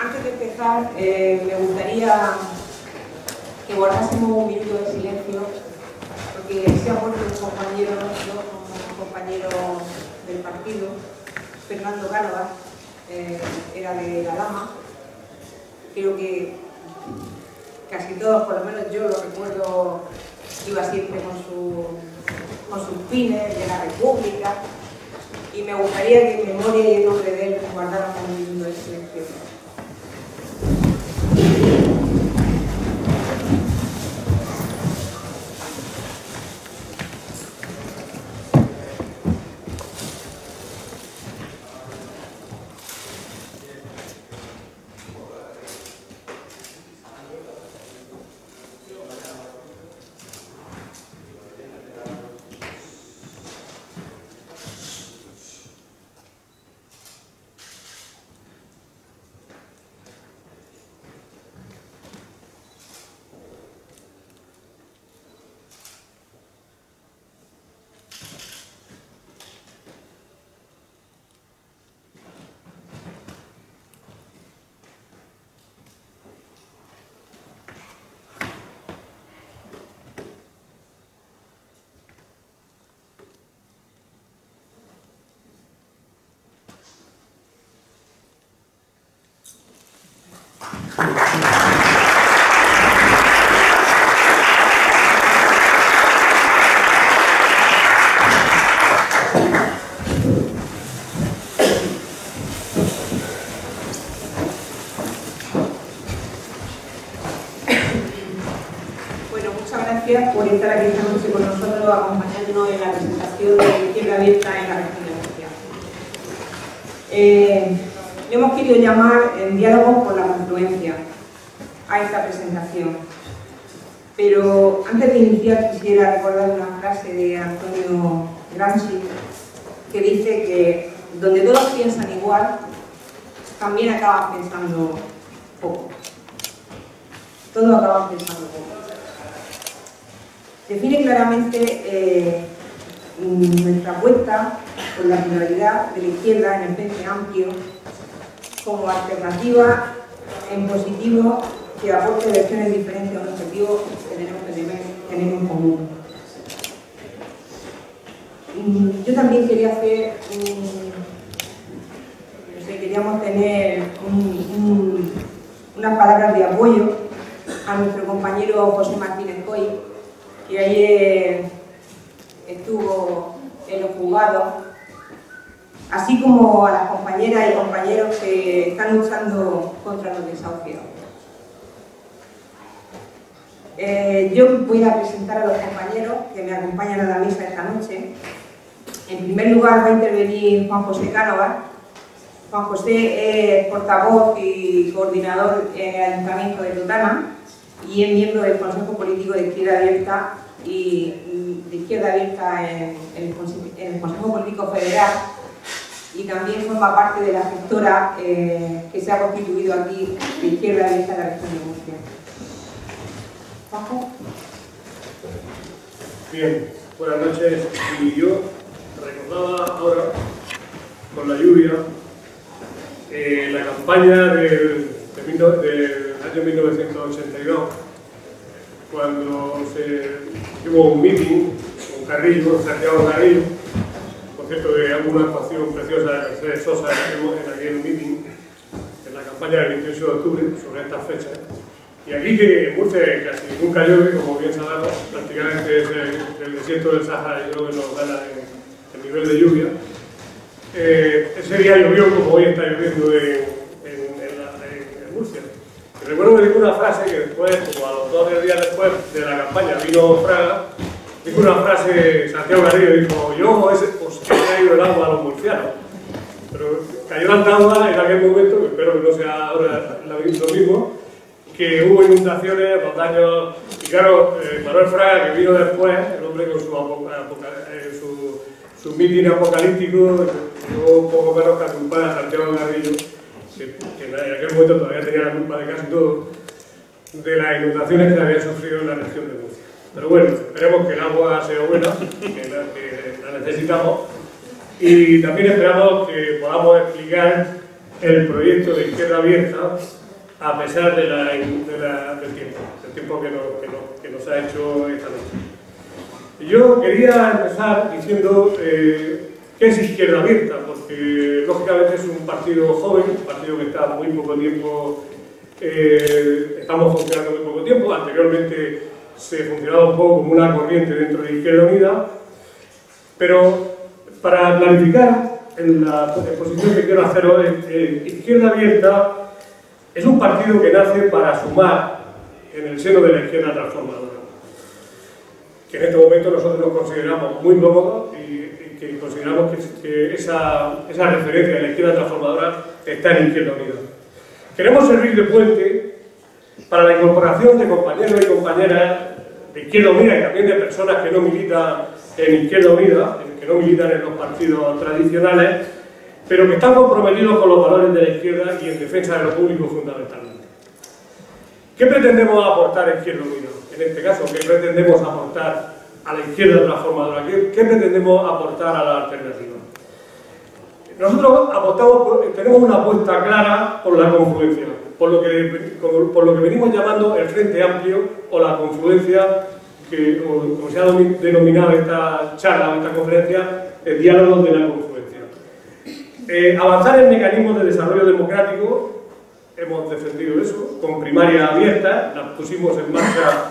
Antes de empezar, me gustaría que guardásemos un minuto de silencio, porque se ha muerto un compañero del partido, Fernando Cánovas, era de La Dama. Creo que casi todos, por lo menos yo lo recuerdo, iba siempre con sus pines de la República, y me gustaría que en memoria y en nombre de él guardáramos un minuto de silencio. Por estar aquí esta noche con nosotros, acompañándonos en la presentación de Izquierda Abierta en la región de Murcia. Le hemos querido llamar en diálogo por la confluencia a esta presentación, pero antes de iniciar quisiera recordar una frase de Antonio Gramsci que dice que donde todos piensan igual, también acaban pensando poco. Todos acaban pensando poco. Define claramente nuestra apuesta por la pluralidad de la izquierda en el Frente Amplio como alternativa en positivo que aporte versiones diferentes a un objetivo que tenemos que tener en común. Yo también quería hacer queríamos tener unas palabras de apoyo a nuestro compañero José Martínez Coy, que ayer estuvo en los juzgados, así como a las compañeras y compañeros que están luchando contra los desahucios. Yo voy a presentar a los compañeros que me acompañan a la mesa esta noche. En primer lugar va a intervenir Juan José Cánovas. Juan José es portavoz y coordinador en el Ayuntamiento de Totana y es miembro del Consejo Político de Izquierda Abierta y de Izquierda Abierta en el Consejo Político Federal, y también forma parte de la gestora que se ha constituido aquí de Izquierda Abierta en la región de Murcia. ¿Juanjo? Bien, buenas noches. Y yo recordaba ahora, con la lluvia, la campaña del año 1982, cuando hubo un meeting con Carrillo, Santiago Carrillo, por cierto, de alguna actuación preciosa de Mercedes Sosa en aquel meeting, en la campaña del 28 de octubre, sobre estas fechas. Y aquí, que en Murcia casi nunca llueve, como bien sabemos, prácticamente es el desierto del Sáhara, yo creo que nos gana el nivel de lluvia. Ese día llovió como hoy está lloviendo en Murcia. Y recuerdo que dijo una frase que después, como a los 2 días después de la campaña, vino Fraga, dijo una frase, Santiago Garrido dijo: yo os he traído el agua a los murcianos. Pero cayó tanta agua en aquel momento, que espero que no sea ahora lo mismo, que hubo inundaciones, los daños. Y claro, Manuel Fraga, que vino después, el hombre con su mitin apocalíptico, llegó poco menos que a culpar a Santiago Garrillo, que en aquel momento todavía tenía la culpa de casi todo, de las inundaciones que había sufrido en la región de Murcia. Pero bueno, esperemos que el agua sea buena, que la necesitamos, y también esperamos que podamos explicar el proyecto de Izquierda Abierta a pesar del tiempo que nos ha hecho esta noche. Yo quería empezar diciendo qué es Izquierda Abierta, porque lógicamente es un partido joven, un partido que está muy poco tiempo, estamos funcionando muy poco tiempo. Anteriormente se funcionaba un poco como una corriente dentro de Izquierda Unida, pero para clarificar en la exposición que quiero hacer hoy, Izquierda Abierta es un partido que nace para sumar en el seno de la izquierda transformadora, que en este momento nosotros nos consideramos muy cómodos y que consideramos que esa referencia de la izquierda transformadora está en Izquierda Unida. Queremos servir de puente para la incorporación de compañeros y compañeras de Izquierda Unida y también de personas que no militan en Izquierda Unida, que no militan en los partidos tradicionales, pero que están comprometidos con los valores de la izquierda y en defensa de lo público fundamentalmente. ¿Qué pretendemos aportar a Izquierda Unida? En este caso, ¿qué pretendemos aportar a la izquierda transformadora? ¿Qué pretendemos aportar a la alternativa? Nosotros tenemos una apuesta clara por la confluencia, por lo que venimos llamando el Frente Amplio o la confluencia, como se ha denominado esta charla o esta conferencia, el diálogo de la confluencia. Avanzar en mecanismos de desarrollo democrático, hemos defendido eso, con primaria abierta, las pusimos en marcha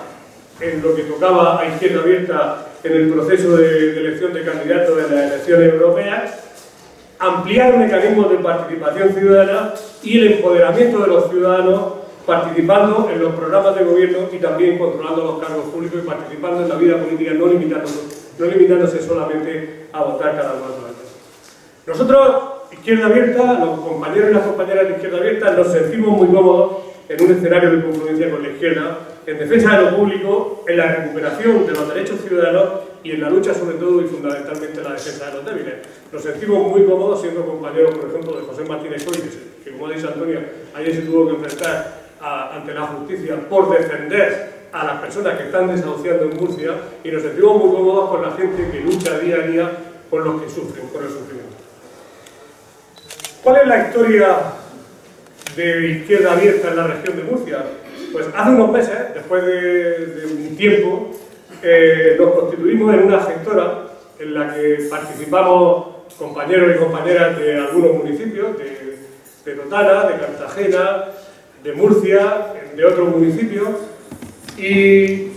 en lo que tocaba a Izquierda Abierta en el proceso de elección de candidatos de las elecciones europeas, ampliar mecanismos de participación ciudadana y el empoderamiento de los ciudadanos participando en los programas de gobierno y también controlando los cargos públicos y participando en la vida política, no limitándose solamente a votar cada 4 años. Nosotros, Izquierda Abierta, los compañeros y las compañeras de Izquierda Abierta, nos sentimos muy cómodos en un escenario de confluencia con la izquierda, en defensa de lo público, en la recuperación de los derechos ciudadanos y en la lucha sobre todo y fundamentalmente en la defensa de los débiles. Nos sentimos muy cómodos siendo compañeros, por ejemplo, de José Martínez Coites, que como ha dicho Antonio, ayer se tuvo que enfrentar ante la justicia por defender a las personas que están desahuciando en Murcia, y nos sentimos muy cómodos con la gente que lucha día a día con los que sufren, con el sufrimiento. ¿Cuál es la historia de Izquierda Abierta en la región de Murcia? Pues hace unos meses, después de un tiempo, nos constituimos en una gestora en la que participamos compañeros y compañeras de algunos municipios, de Totana, de Cartagena, de Murcia, de otros municipios, y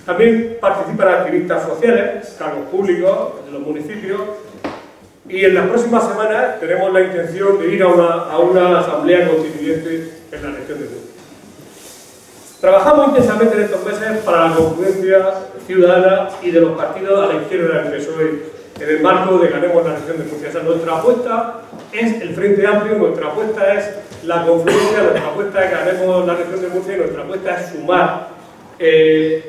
también participan activistas sociales, cargos públicos de los municipios, y en las próximas semanas tenemos la intención de ir a una asamblea constituyente en la región de Murcia. Trabajamos intensamente en estos meses para la confluencia ciudadana y de los partidos a la izquierda del PSOE en el marco de Ganemos la región de Murcia. O sea, nuestra apuesta es el Frente Amplio, nuestra apuesta es la confluencia, nuestra apuesta es Ganemos la región de Murcia y nuestra apuesta es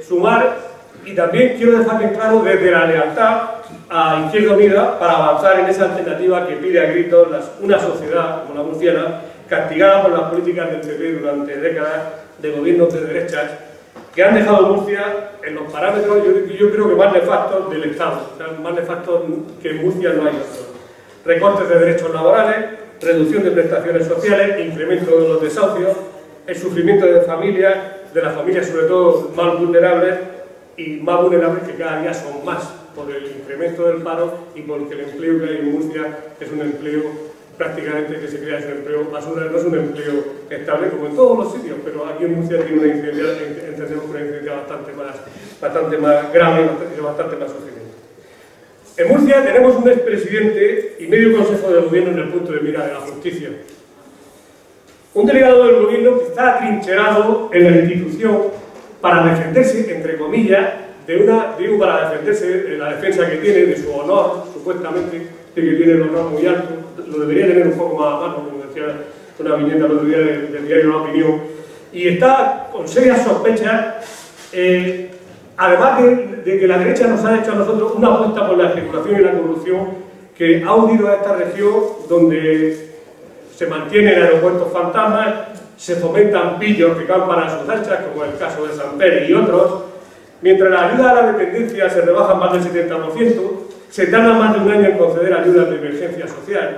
sumar, y también quiero dejar bien claro desde la lealtad a Izquierda Unida para avanzar en esa alternativa que pide a gritos una sociedad como la murciana, castigada por las políticas del PP durante décadas de gobiernos de derechas, que han dejado Murcia en los parámetros, yo creo que más nefastos del Estado, o sea, más nefastos que en Murcia no hay otros. Recortes de derechos laborales, reducción de prestaciones sociales, incremento de los desahucios, el sufrimiento de las familias sobre todo más vulnerables, y más vulnerables que cada día son más por el incremento del paro y porque el empleo que hay en Murcia es un empleo prácticamente que se crea, es un empleo basura, no es un empleo estable como en todos los sitios, pero aquí en Murcia tiene una incidencia, entendemos una incidencia bastante más grave y bastante más sufrimiento. En Murcia tenemos un expresidente y medio consejo de gobierno en el punto de mira de la justicia. Un delegado del gobierno que está atrincherado en la institución para defenderse, entre comillas, para defenderse de la defensa que tiene, de su honor, supuestamente, de que tiene el honor muy alto, lo debería tener un poco más a mano, como decía una viñeta el otro día del diario La Opinión, y está con serias sospechas, además de que la derecha nos ha hecho a nosotros una apuesta por la especulación y la corrupción que ha hundido a esta región donde se mantienen aeropuertos fantasmas, se fomentan pillos que campan a sus anchas, como el caso de Samper y otros, mientras la ayuda a la dependencia se rebaja más del 70%, se tarda más de un año en conceder ayudas de emergencia social.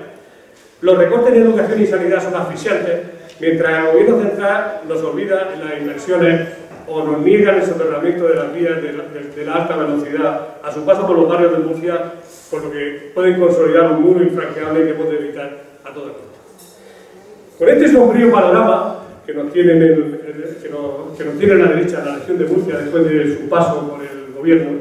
Los recortes en educación y sanidad son asfixiantes, mientras el gobierno central nos olvida en las inversiones o nos niegan el soterramiento de las vías de la alta velocidad a su paso por los barrios de Murcia, por lo que pueden consolidar un muro infranqueable que hemos de evitar a toda costa. Con este sombrío panorama que nos tiene la derecha en la región de Murcia después de su paso por el gobierno,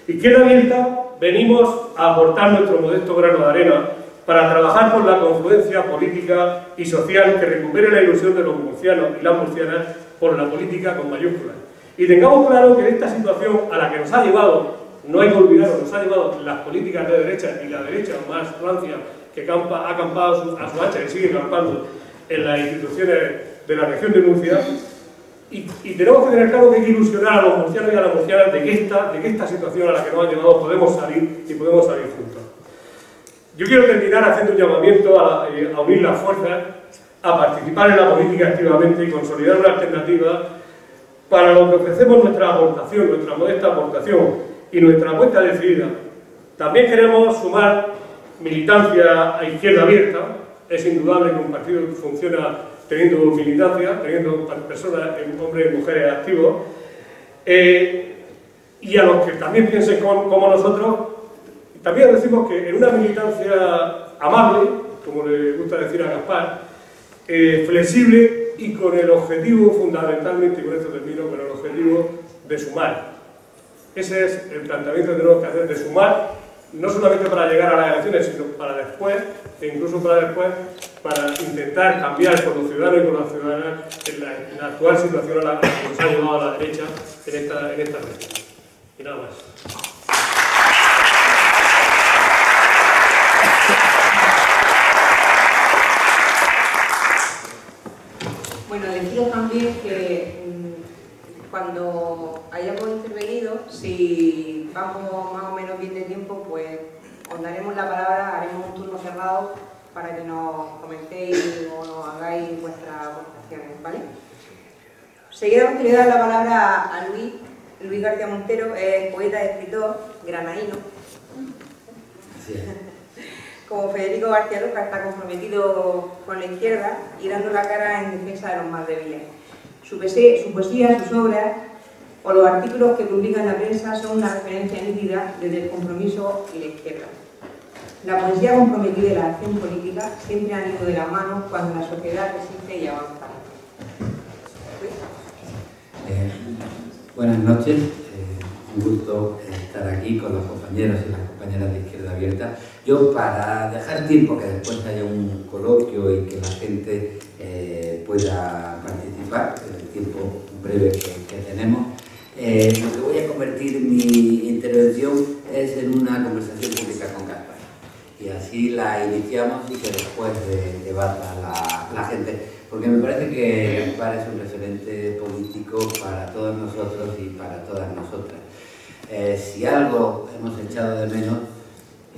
Izquierda Abierta venimos a aportar nuestro modesto grano de arena para trabajar por la confluencia política y social que recupere la ilusión de los murcianos y las murcianas por la política con mayúsculas. Y tengamos claro que esta situación a la que nos ha llevado, no hay que olvidarlo, nos ha llevado las políticas de derecha y la derecha más rancia que ha acampado a su hacha y sigue acampando en las instituciones de la región de Murcia, y tenemos que tener claro que hay que ilusionar a los murcianos y a las murcianas de que esta situación a la que nos ha llevado podemos salir y podemos salir juntos. Yo quiero terminar haciendo un llamamiento a unir las fuerzas, a participar en la política activamente y consolidar una alternativa para lo que ofrecemos nuestra aportación, nuestra modesta aportación y nuestra apuesta decidida. También queremos sumar militancia a Izquierda Abierta. Es indudable que un partido funciona teniendo militancia, teniendo personas, hombres y mujeres activos, y a los que también piensen como nosotros. También decimos que en una militancia amable, como le gusta decir a Gaspar, flexible y con el objetivo, fundamentalmente, y con esto termino, con el objetivo de sumar. Ese es el planteamiento que tenemos que hacer, de sumar, no solamente para llegar a las elecciones, sino para después, e incluso para después, para intentar cambiar con los ciudadanos y con las ciudadanas en la actual situación a la que nos ha llevado a la derecha en esta región. Y nada más. Bueno, deciros también que cuando hayamos intervenido, si vamos más o menos bien de tiempo, pues os daremos la palabra, haremos un turno cerrado para que nos comentéis o nos hagáis vuestras aportaciones, ¿vale? Seguidamente le doy la palabra a Luis García Montero, es poeta y escritor granadino. Sí. Como Federico García Lorca está comprometido con la izquierda y dando la cara en defensa de los más débiles. Su poesía, sus obras o los artículos que publica en la prensa son una referencia nítida desde el compromiso y la izquierda. La poesía comprometida y la acción política siempre han ido de la mano cuando la sociedad resiste y avanza. Buenas noches, un gusto estar aquí con los compañeros y las compañeras de Izquierda Abierta. Yo, para dejar tiempo que después haya un coloquio y que la gente pueda participar, en el tiempo breve que tenemos, lo que voy a convertir mi intervención es en una conversación pública con Gaspar. Y así la iniciamos y que después debata la gente. Porque me parece que Gaspar es un referente político para todos nosotros y para todas nosotras. Si algo hemos echado de menos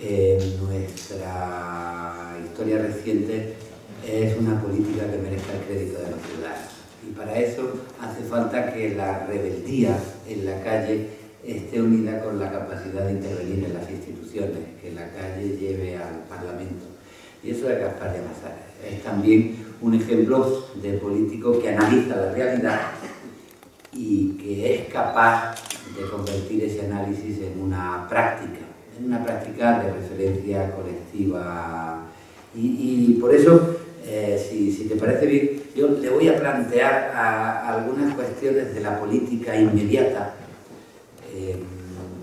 en nuestra historia reciente es una política que merezca el crédito de los ciudadanos. Y para eso hace falta que la rebeldía en la calle esté unida con la capacidad de intervenir en las instituciones, que la calle lleve al Parlamento. Y eso es Gaspar Llamazares. Es también un ejemplo de político que analiza la realidad y que es capaz de convertir ese análisis en una práctica de referencia colectiva. Y por eso, si te parece bien, yo le voy a plantear algunas cuestiones de la política inmediata,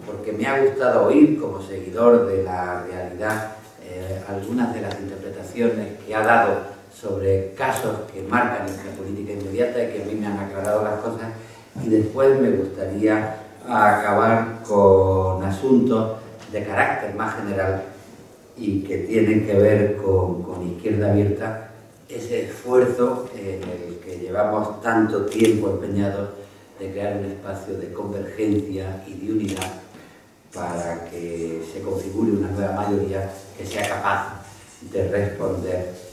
porque me ha gustado oír, como seguidor de la realidad, algunas de las interpretaciones que ha dado sobre casos que marcan nuestra política inmediata y que a mí me han aclarado las cosas, y después me gustaría acabar con asuntos de carácter más general y que tienen que ver con Izquierda Abierta, ese esfuerzo en el que llevamos tanto tiempo empeñados de crear un espacio de convergencia y de unidad para que se configure una nueva mayoría que sea capaz de responder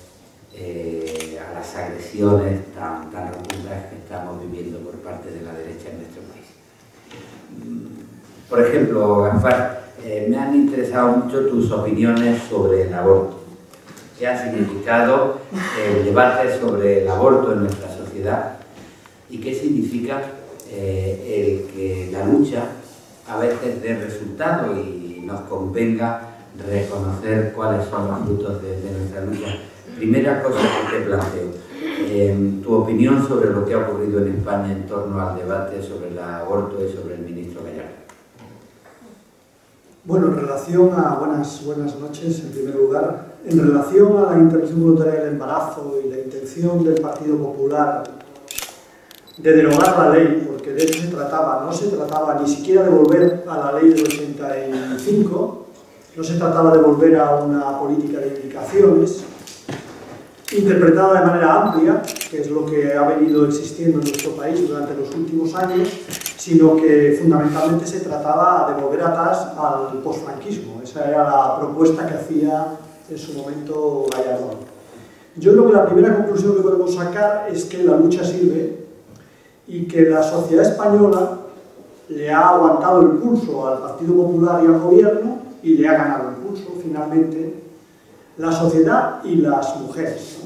a las agresiones tan rotundas que estamos viviendo por parte de la derecha en nuestro país. Por ejemplo, Gaspar, me han interesado mucho tus opiniones sobre el aborto. que ha significado el debate sobre el aborto en nuestra sociedad y qué significa el que la lucha a veces dé resultado y nos convenga reconocer cuáles son los frutos de nuestra lucha. Primera cosa que te planteo, tu opinión sobre lo que ha ocurrido en España en torno al debate sobre el aborto y sobre el ministro Gallardo. Bueno, en relación a... Buenas noches, en primer lugar. En relación a la interrupción voluntaria del embarazo y la intención del Partido Popular de derogar la ley, porque de eso no se trataba ni siquiera de volver a la ley del 85, no se trataba de volver a una política de indicaciones, interpretada de manera amplia, que es lo que ha venido existiendo en nuestro país durante los últimos años, sino que fundamentalmente se trataba de volver atrás al posfranquismo. Esa era la propuesta que hacía en su momento Gallardón. Yo creo que la primera conclusión que podemos sacar es que la lucha sirve y que la sociedad española le ha aguantado el pulso al Partido Popular y al gobierno y le ha ganado el pulso, finalmente, la sociedad y las mujeres.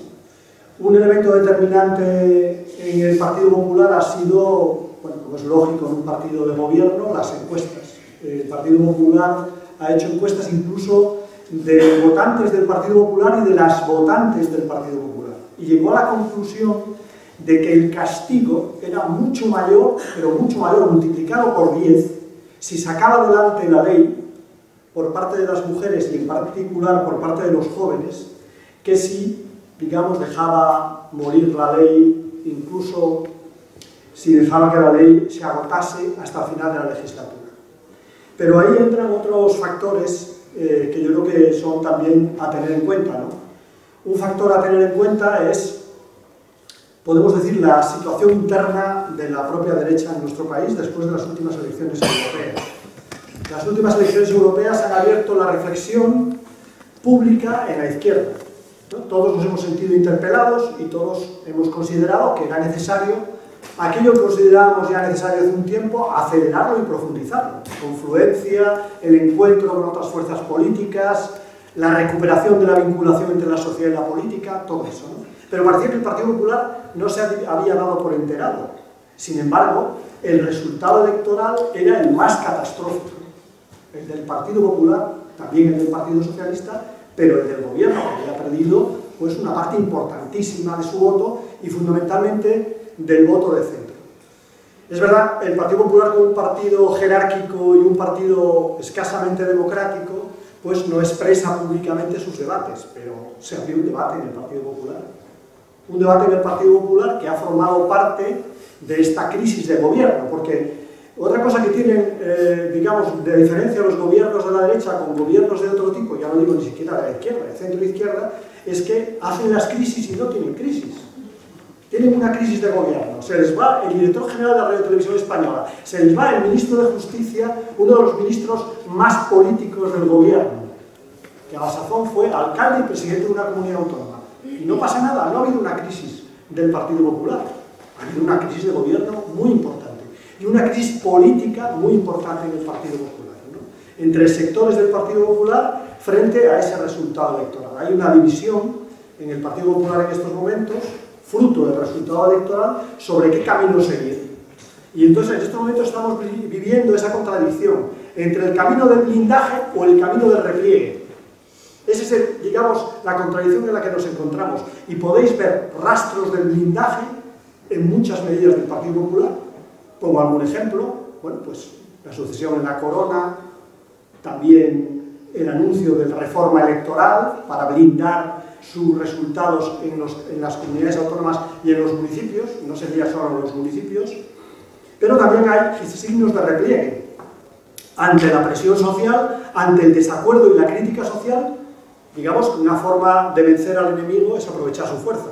Un elemento determinante en el Partido Popular ha sido, bueno, como es lógico en un partido de gobierno, las encuestas. El Partido Popular ha hecho encuestas incluso de votantes del Partido Popular y de las votantes del Partido Popular. Y llegó a la conclusión de que el castigo era mucho mayor, pero mucho mayor, multiplicado por 10, si sacaba adelante la ley por parte de las mujeres y en particular por parte de los jóvenes, que si, digamos, dejaba morir la ley, incluso si dejaba que la ley se agotase hasta el final de la legislatura. Pero ahí entran otros factores que yo creo que son también a tener en cuenta, ¿no? Un factor a tener en cuenta es, podemos decir, la situación interna de la propia derecha en nuestro país después de las últimas elecciones europeas. Las últimas elecciones europeas han abierto la reflexión pública en la izquierda, ¿no? Todos nos hemos sentido interpelados y todos hemos considerado que era necesario, aquello que considerábamos ya necesario hace un tiempo, acelerarlo y profundizarlo. Confluencia, el encuentro con otras fuerzas políticas, la recuperación de la vinculación entre la sociedad y la política, todo eso, ¿no? Pero parecía que el Partido Popular no se había dado por enterado. Sin embargo, el resultado electoral era el más catastrófico. El del Partido Popular, también el del Partido Socialista, pero el del gobierno, que había perdido pues, una parte importantísima de su voto y fundamentalmente del voto de centro. Es verdad, el Partido Popular, como un partido jerárquico y un partido escasamente democrático, pues no expresa públicamente sus debates, pero se abrió un debate en el Partido Popular. Un debate en el Partido Popular que ha formado parte de esta crisis de gobierno, porque otra cosa que tienen, digamos, de diferencia los gobiernos de la derecha con gobiernos de otro tipo, ya no digo ni siquiera de la izquierda, de centro-izquierda, es que hacen las crisis y no tienen crisis. Tienen una crisis de gobierno. Se les va el director general de la Radio Televisión Española, se les va el ministro de Justicia, uno de los ministros más políticos del gobierno, que a la sazón fue alcalde y presidente de una comunidad autónoma. Y no pasa nada, no ha habido una crisis del Partido Popular, ha habido una crisis de gobierno muy importante y una crisis política muy importante en el Partido Popular, ¿no? Entre sectores del Partido Popular frente a ese resultado electoral. Hay una división en el Partido Popular en estos momentos, fruto del resultado electoral, sobre qué camino seguir. Y entonces en estos momentos estamos viviendo esa contradicción entre el camino del blindaje o el camino del repliegue. Esa es, digamos, la contradicción en la que nos encontramos. Y podéis ver rastros del blindaje en muchas medidas del Partido Popular. Pongo algún ejemplo, bueno, pues la sucesión en la corona, también el anuncio de la reforma electoral para blindar sus resultados en las comunidades autónomas y en los municipios, no sería solo en los municipios, pero también hay signos de repliegue. Ante la presión social, ante el desacuerdo y la crítica social, digamos que una forma de vencer al enemigo es aprovechar su fuerza,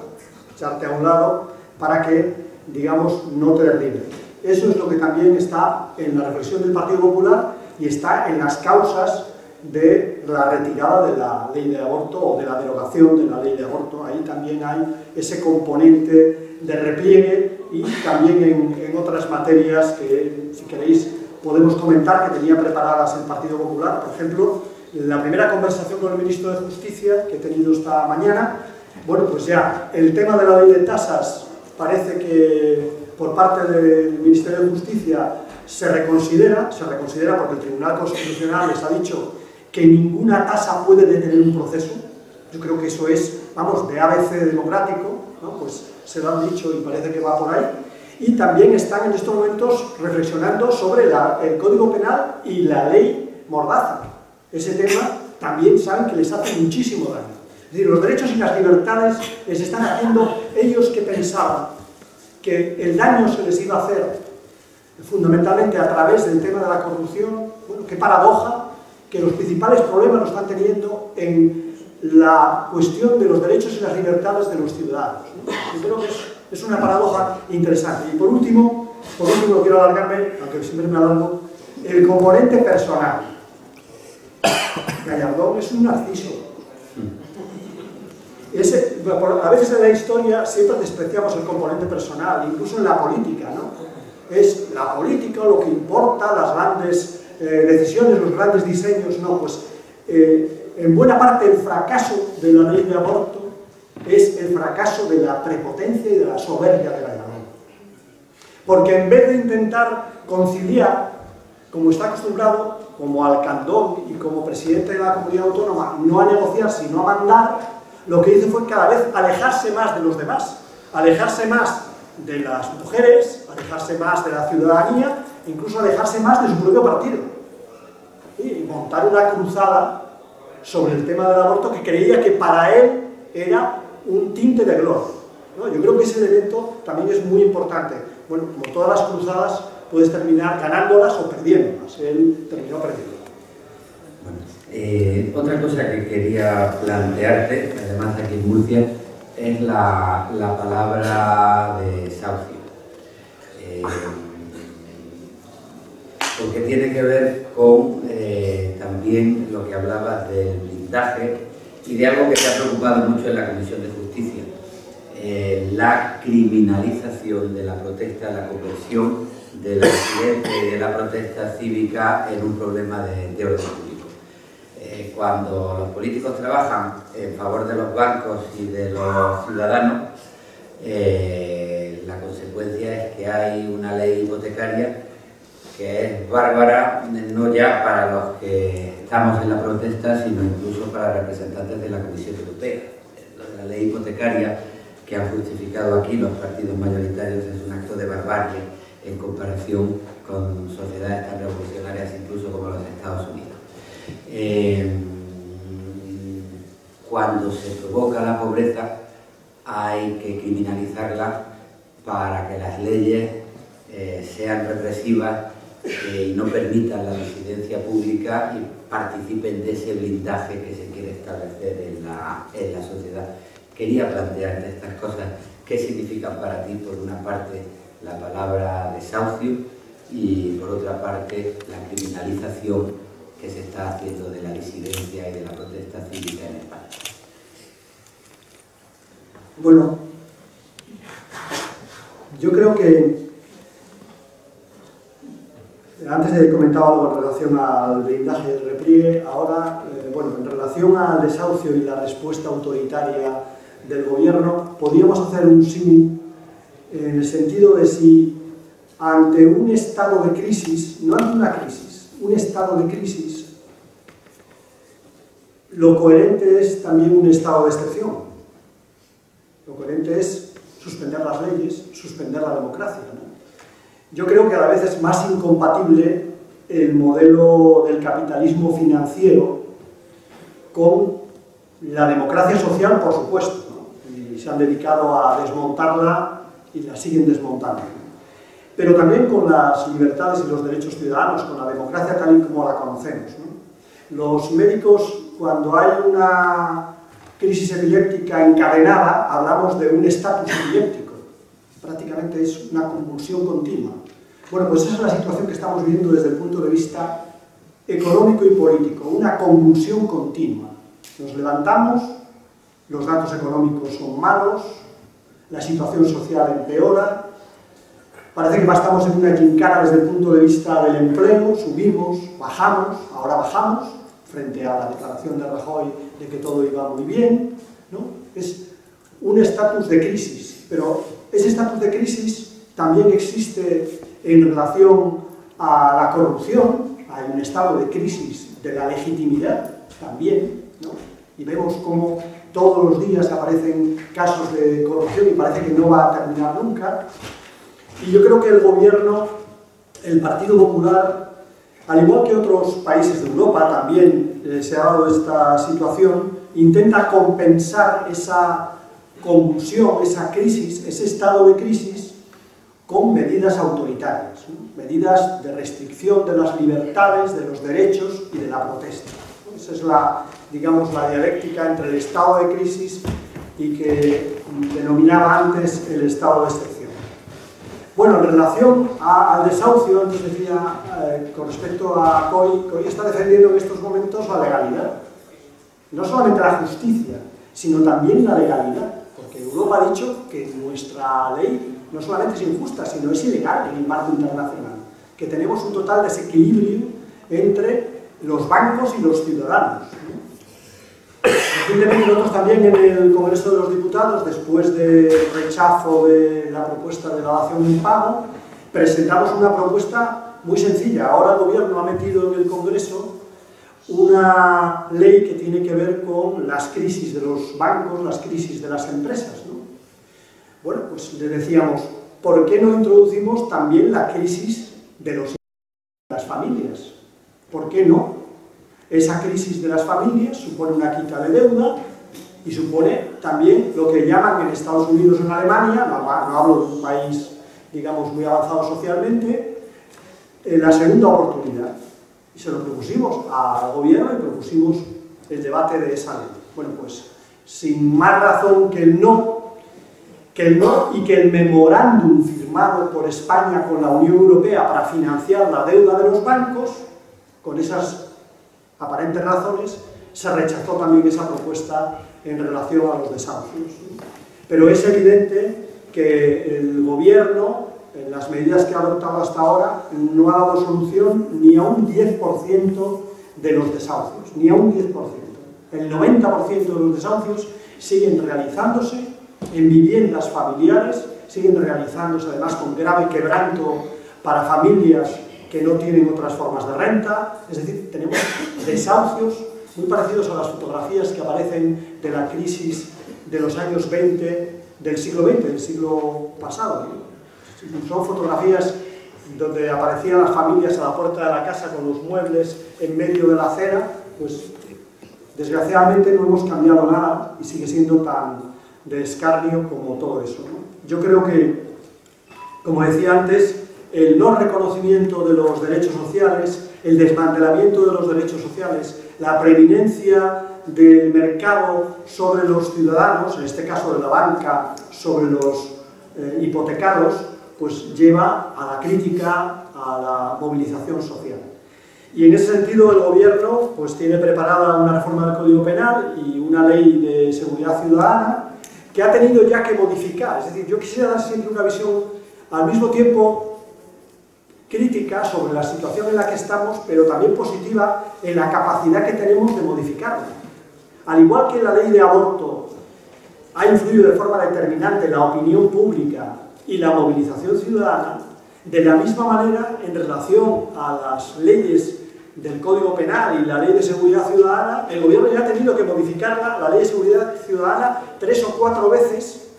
echarte a un lado para que, digamos, no te derribe. Eso es lo que también está en la reflexión del Partido Popular y está en las causas de la retirada de la ley de aborto o de la derogación de la ley de aborto. Ahí también hay ese componente de repliegue y también en otras materias que, si queréis, podemos comentar que tenía preparadas el Partido Popular. Por ejemplo, la primera conversación con el ministro de Justicia que he tenido esta mañana, bueno, pues ya el tema de la ley de tasas parece que por parte del Ministerio de Justicia se reconsidera porque el Tribunal Constitucional les ha dicho que ninguna tasa puede detener un proceso. Yo creo que eso es, vamos, de ABC democrático, ¿no? Pues se lo han dicho y parece que va por ahí. Y también están en estos momentos reflexionando sobre el Código Penal y la ley Mordaza. Ese tema también saben que les hace muchísimo daño. Es decir, los derechos y las libertades les están haciendo ellos que pensaban que el daño se les iba a hacer fundamentalmente a través del tema de la corrupción. Bueno, qué paradoja que los principales problemas los están teniendo en la cuestión de los derechos y las libertades de los ciudadanos, ¿no? Yo creo que es una paradoja interesante. Y por último, no quiero alargarme, aunque siempre me alargo, el componente personal. Gallardón es un narciso. A veces en la historia siempre despreciamos el componente personal, incluso en la política, ¿no? Es la política lo que importa, las grandes decisiones, los grandes diseños, no, pues en buena parte el fracaso de la ley de aborto es el fracaso de la prepotencia y de la soberbia de Gallardón. Porque en vez de intentar conciliar, como está acostumbrado, como Alcandón y como presidente de la comunidad autónoma, no a negociar sino a mandar, lo que hizo fue cada vez alejarse más de los demás, alejarse más de las mujeres, alejarse más de la ciudadanía, incluso alejarse más de su propio partido. Y montar una cruzada sobre el tema del aborto que creía que para él era un tinte de gloria, ¿no? Yo creo que ese elemento también es muy importante. Bueno, como todas las cruzadas, puedes terminar ganándolas o perdiéndolas. Él terminó perdiendo. Bueno, otra cosa que quería plantearte, además aquí en Murcia, es la palabra desahucio. Porque tiene que ver con también lo que hablabas del blindaje y de algo que te ha preocupado mucho en la Comisión de Justicia, la criminalización de la protesta, la conversión de la disidencia y de la protesta cívica en un problema de orden público. Cuando los políticos trabajan en favor de los bancos y de los ciudadanos, la consecuencia es que hay una ley hipotecaria que es bárbara, no ya para los que estamos en la protesta, sino incluso para representantes de la Comisión Europea. La ley hipotecaria que han justificado aquí los partidos mayoritarios es un acto de barbarie en comparación con sociedades tan revolucionarias incluso como los Estados Unidos. Cuando se provoca la pobreza hay que criminalizarla para que las leyes sean represivas y no permitan la disidencia pública y participen de ese blindaje que se quiere establecer en la sociedad. Quería plantearte estas cosas, qué significan para ti, por una parte, la palabra desahucio y por otra parte, la criminalización que se está haciendo de la disidencia y de la protesta cívica en España. Bueno, yo creo que antes he comentado algo en relación al blindaje del repliegue, ahora, bueno, en relación al desahucio y la respuesta autoritaria del gobierno, podríamos hacer un símil en el sentido de si ante un estado de crisis, no ante una crisis, un estado de crisis, lo coherente es también un estado de excepción. Lo coherente es suspender las leyes, suspender la democracia, ¿no? Yo creo que a la vez es más incompatible el modelo del capitalismo financiero con la democracia social, por supuesto, ¿no? Y se han dedicado a desmontarla y la siguen desmontando. Pero también con las libertades y los derechos ciudadanos, con la democracia tal y como la conocemos, ¿no? Los médicos, cuando hay una crisis epiléptica encadenada, hablamos de un estatus epiléptico. Prácticamente es una convulsión continua. Bueno, pues esa es la situación que estamos viviendo desde el punto de vista económico y político, una convulsión continua. Nos levantamos, los datos económicos son malos, la situación social empeora, parece que estamos en una quincana desde el punto de vista del empleo, subimos, bajamos, ahora bajamos, frente a la declaración de Rajoy de que todo iba muy bien, ¿no? Es un estatus de crisis, pero ese estatus de crisis también existe en relación a la corrupción. Hay un estado de crisis de la legitimidad también, ¿no? Y vemos cómo todos los días aparecen casos de corrupción y parece que no va a terminar nunca. Y yo creo que el gobierno, el Partido Popular, al igual que otros países de Europa también se ha dado esta situación, intenta compensar esa convulsión, esa crisis, ese estado de crisis con medidas autoritarias, ¿no? Medidas de restricción de las libertades, de los derechos y de la protesta. Esa es digamos, la dialéctica entre el estado de crisis y que denominaba antes el estado de excepción. Bueno, en relación al desahucio, antes decía, con respecto a COI está defendiendo en estos momentos la legalidad. No solamente la justicia, sino también la legalidad. Porque Europa ha dicho que nuestra ley no solamente es injusta, sino es ilegal en el marco internacional. Que tenemos un total desequilibrio entre los bancos y los ciudadanos. Recientemente nosotros también en el Congreso de los Diputados, después del rechazo de la propuesta de la dación en pago, presentamos una propuesta muy sencilla. Ahora el Gobierno ha metido en el Congreso una ley que tiene que ver con las crisis de los bancos, las crisis de las empresas, ¿no? Bueno, pues le decíamos, ¿por qué no introducimos también la crisis de las familias? ¿Por qué no? Esa crisis de las familias supone una quita de deuda y supone también lo que llaman en Estados Unidos o en Alemania, no hablo de un país, digamos, muy avanzado socialmente, la segunda oportunidad. Y se lo propusimos al gobierno y propusimos el debate de esa ley. Bueno, pues sin más razón que el no y que el memorándum firmado por España con la Unión Europea para financiar la deuda de los bancos, con esas aparentes razones, se rechazó también esa propuesta en relación a los desahucios. Pero es evidente que el gobierno, en las medidas que ha adoptado hasta ahora, no ha dado solución ni a un 10% de los desahucios, ni a un 10%. El 90% de los desahucios siguen realizándose en viviendas familiares, siguen realizándose además con grave quebranto para familias que no tienen otras formas de renta. Es decir, tenemos desahucios muy parecidos a las fotografías que aparecen de la crisis de los años 20 del siglo XX, del siglo pasado, ¿no? Son fotografías donde aparecían las familias a la puerta de la casa con los muebles en medio de la acera. Pues desgraciadamente no hemos cambiado nada y sigue siendo tan de escarnio como todo eso, ¿no? Yo creo que, como decía antes, el no reconocimiento de los derechos sociales, el desmantelamiento de los derechos sociales, la preeminencia del mercado sobre los ciudadanos, en este caso de la banca sobre los hipotecados, pues lleva a la crítica, a la movilización social. Y en ese sentido el gobierno pues tiene preparada una reforma del Código Penal y una ley de seguridad ciudadana que ha tenido ya que modificar. Es decir, yo quisiera dar siempre una visión al mismo tiempo crítica sobre la situación en la que estamos, pero también positiva en la capacidad que tenemos de modificarla. Al igual que la ley de aborto ha influido de forma determinante en la opinión pública y la movilización ciudadana, de la misma manera, en relación a las leyes del Código Penal y la Ley de Seguridad Ciudadana, el gobierno ya ha tenido que modificarla, la Ley de Seguridad Ciudadana, 3 o 4 veces,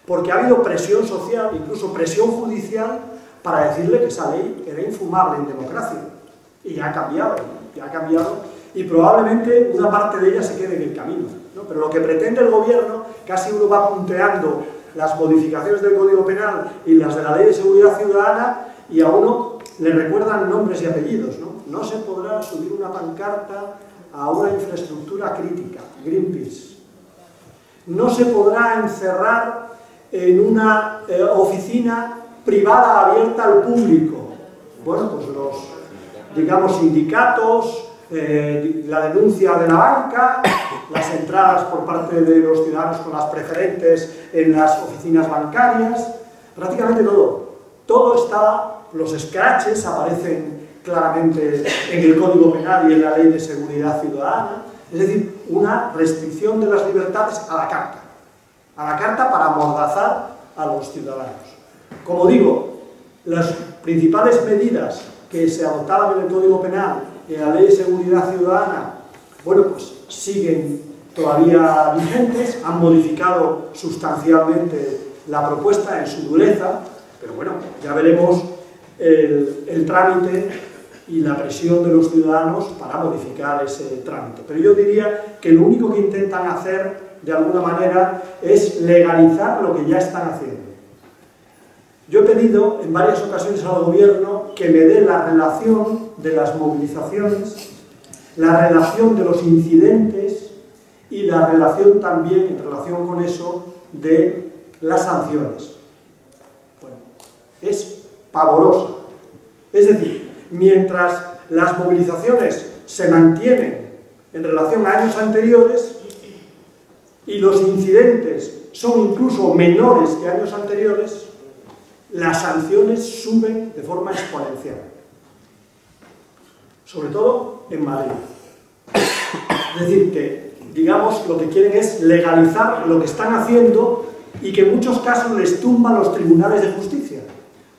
porque ha habido presión social, incluso presión judicial, para decirle que esa ley era infumable en democracia. Y ya ha cambiado, y probablemente una parte de ella se quede en el camino, ¿no? Pero lo que pretende el gobierno, casi uno va punteando las modificaciones del Código Penal y las de la Ley de Seguridad Ciudadana, y a uno le recuerdan nombres y apellidos, ¿no? No se podrá subir una pancarta a una infraestructura crítica, Greenpeace. No se podrá encerrar en una oficina privada abierta al público. Bueno, pues los, digamos, sindicatos, la denuncia de la banca, las entradas por parte de los ciudadanos con las preferentes en las oficinas bancarias, prácticamente todo. Todo está, los scratches aparecen claramente en el Código Penal y en la Ley de Seguridad Ciudadana, es decir, una restricción de las libertades a la carta para amordazar a los ciudadanos. Como digo, las principales medidas que se adoptaban en el Código Penal y en la Ley de Seguridad Ciudadana, bueno, pues siguen todavía vigentes, han modificado sustancialmente la propuesta en su dureza, pero bueno, ya veremos el trámite y la presión de los ciudadanos para modificar ese trámite. Pero yo diría que lo único que intentan hacer, de alguna manera, es legalizar lo que ya están haciendo. Yo he pedido en varias ocasiones al gobierno que me dé la relación de las movilizaciones, la relación de los incidentes y la relación también, en relación con eso, de las sanciones. Bueno, es pavorosa. Es decir, mientras las movilizaciones se mantienen en relación a años anteriores y los incidentes son incluso menores que años anteriores, las sanciones suben de forma exponencial. Sobre todo en Madrid. Es decir, que, digamos, lo que quieren es legalizar lo que están haciendo y que en muchos casos les tumban los tribunales de justicia.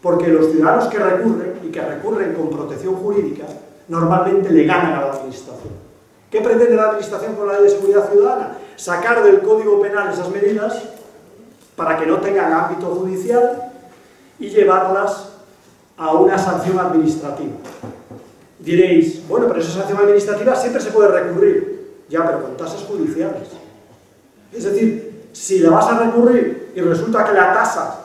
Porque los ciudadanos que recurren, y que recurren con protección jurídica, normalmente le ganan a la administración. ¿Qué pretende la administración con la Ley de Seguridad Ciudadana? Sacar del Código Penal esas medidas para que no tengan ámbito judicial y llevarlas a una sanción administrativa. Diréis, bueno, pero esa sanción administrativa siempre se puede recurrir. Ya, pero con tasas judiciales. Es decir, si la vas a recurrir y resulta que la tasa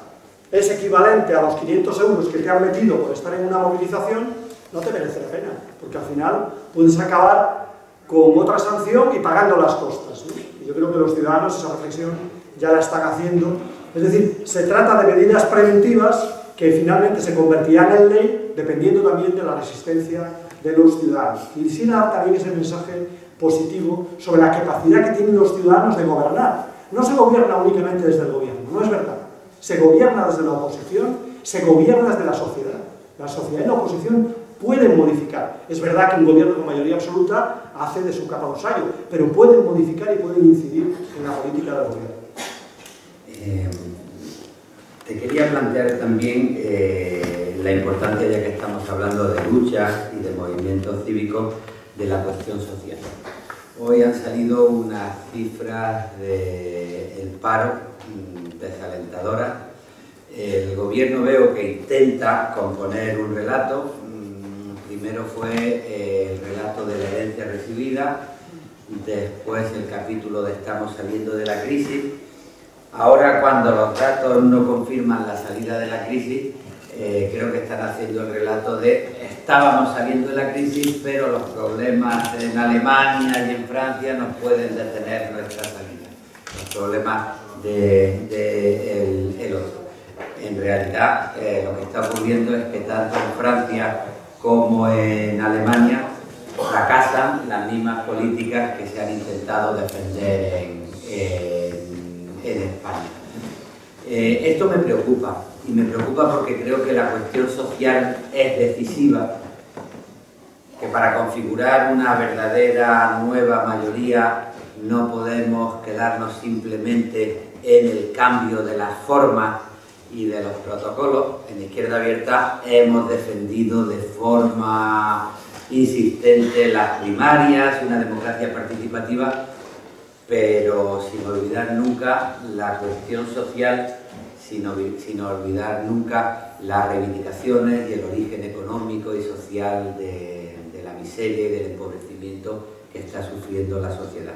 es equivalente a los 500 euros que te han metido por estar en una movilización, no te merece la pena, porque al final puedes acabar con otra sanción y pagando las costas, ¿no? Y yo creo que los ciudadanos esa reflexión ya la están haciendo. Es decir, se trata de medidas preventivas que finalmente se convertirán en ley dependiendo también de la resistencia de los ciudadanos. Y quisiera dar también ese mensaje positivo sobre la capacidad que tienen los ciudadanos de gobernar. No se gobierna únicamente desde el gobierno, no es verdad. Se gobierna desde la oposición, se gobierna desde la sociedad. La sociedad y la oposición pueden modificar. Es verdad que un gobierno con mayoría absoluta hace de su capa un sayo, pero pueden modificar y pueden incidir en la política del gobierno. Te quería plantear también la importancia, ya que estamos hablando de luchas y de movimientos cívicos, de la cuestión social. Hoy han salido unas cifras del paro desalentadoras. El gobierno veo que intenta componer un relato. Primero fue el relato de la herencia recibida, después el capítulo de estamos saliendo de la crisis. Ahora, cuando los datos no confirman la salida de la crisis, creo que están haciendo el relato de estábamos saliendo de la crisis, pero los problemas en Alemania y en Francia nos pueden detener nuestra salida. Los problemas del otro. En realidad, lo que está ocurriendo es que tanto en Francia como en Alemania fracasan las mismas políticas que se han intentado defender en España. Esto me preocupa, y me preocupa porque creo que la cuestión social es decisiva, que para configurar una verdadera nueva mayoría no podemos quedarnos simplemente en el cambio de las formas y de los protocolos. En Izquierda Abierta hemos defendido de forma insistente las primarias, una democracia participativa, pero sin olvidar nunca la cuestión social, sin olvidar nunca las reivindicaciones y el origen económico y social de la miseria y del empobrecimiento que está sufriendo la sociedad.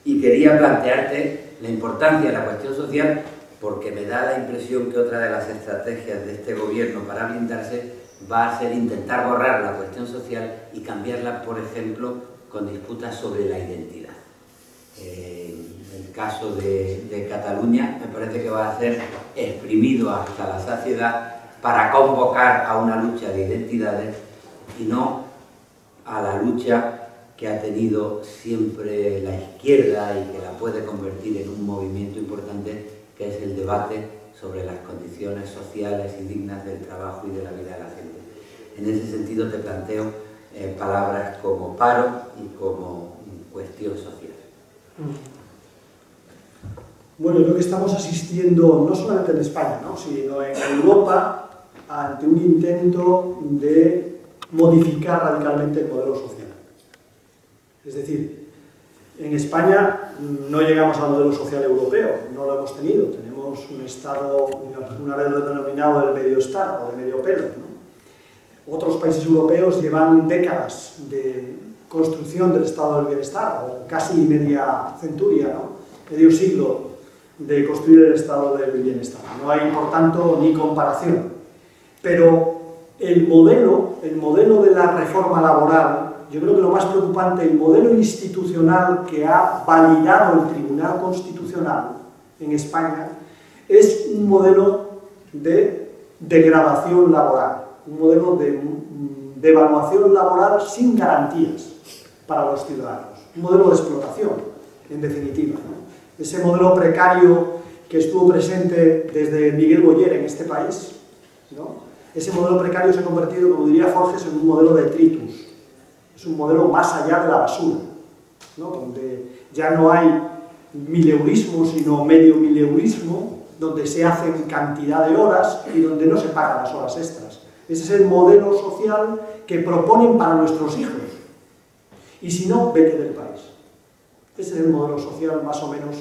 Y quería plantearte la importancia de la cuestión social porque me da la impresión que otra de las estrategias de este gobierno para blindarse va a ser intentar borrar la cuestión social y cambiarla, por ejemplo, con disputas sobre la identidad. El caso de Cataluña me parece que va a ser exprimido hasta la saciedad para convocar a una lucha de identidades y no a la lucha que ha tenido siempre la izquierda y que la puede convertir en un movimiento importante, que es el debate sobre las condiciones sociales y dignas del trabajo y de la vida de la gente. en ese sentido te planteo palabras como paro y como cuestión social. Bueno, yo creo que estamos asistiendo, no solamente en España, ¿no?, sino en Europa, ante un intento de modificar radicalmente el modelo social. Es decir, en España no llegamos al modelo social europeo, no lo hemos tenido. Tenemos un Estado, una vez lo denominado el medio Estado o de medio pelo, ¿no? Otros países europeos llevan décadas de construcción del Estado del bienestar, o casi media centuria, ¿no?, medio siglo de construir el Estado del bienestar. No hay, por tanto, ni comparación. Pero el modelo de la reforma laboral, yo creo que lo más preocupante, el modelo institucional que ha validado el Tribunal Constitucional en España, es un modelo de degradación laboral, un modelo de evaluación laboral sin garantías para los ciudadanos, un modelo de explotación, en definitiva, ¿no? Ese modelo precario que estuvo presente desde Miguel Boyer en este país, ¿no? Ese modelo precario se ha convertido, como diría Forges, en un modelo de detritus. Es un modelo más allá de la basura, ¿no?, donde ya no hay mileurismo, sino medio mileurismo, donde se hacen cantidad de horas y donde no se pagan las horas extras. Ese es el modelo social que proponen para nuestros hijos. Y si no, vete del país. Ese es el modelo social, más o menos,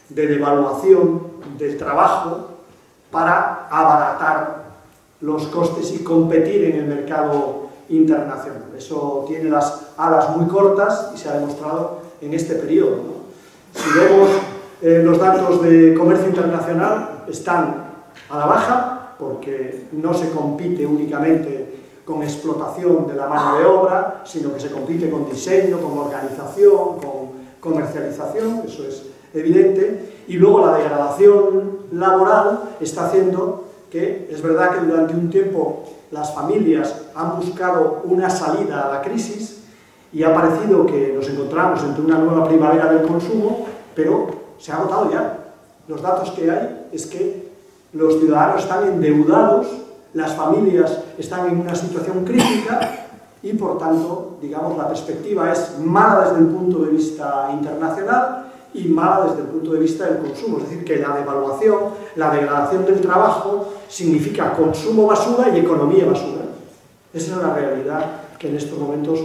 de devaluación del trabajo para abaratar los costes y competir en el mercado internacional. Eso tiene las alas muy cortas y se ha demostrado en este periodo, ¿no? Si vemos los datos de comercio internacional, están a la baja, porque no se compite únicamente con explotación de la mano de obra, sino que se compite con diseño, con organización, con comercialización, eso es evidente, y luego la degradación laboral está haciendo que, es verdad que durante un tiempo las familias han buscado una salida a la crisis y ha parecido que nos encontramos entre una nueva primavera del consumo, pero se ha agotado ya. Los datos que hay es que los ciudadanos están endeudados, las familias están en una situación crítica y, por tanto, digamos, la perspectiva es mala desde el punto de vista internacional y mala desde el punto de vista del consumo. Es decir, que la devaluación, la degradación del trabajo significa consumo basura y economía basura. Esa es la realidad que en estos momentos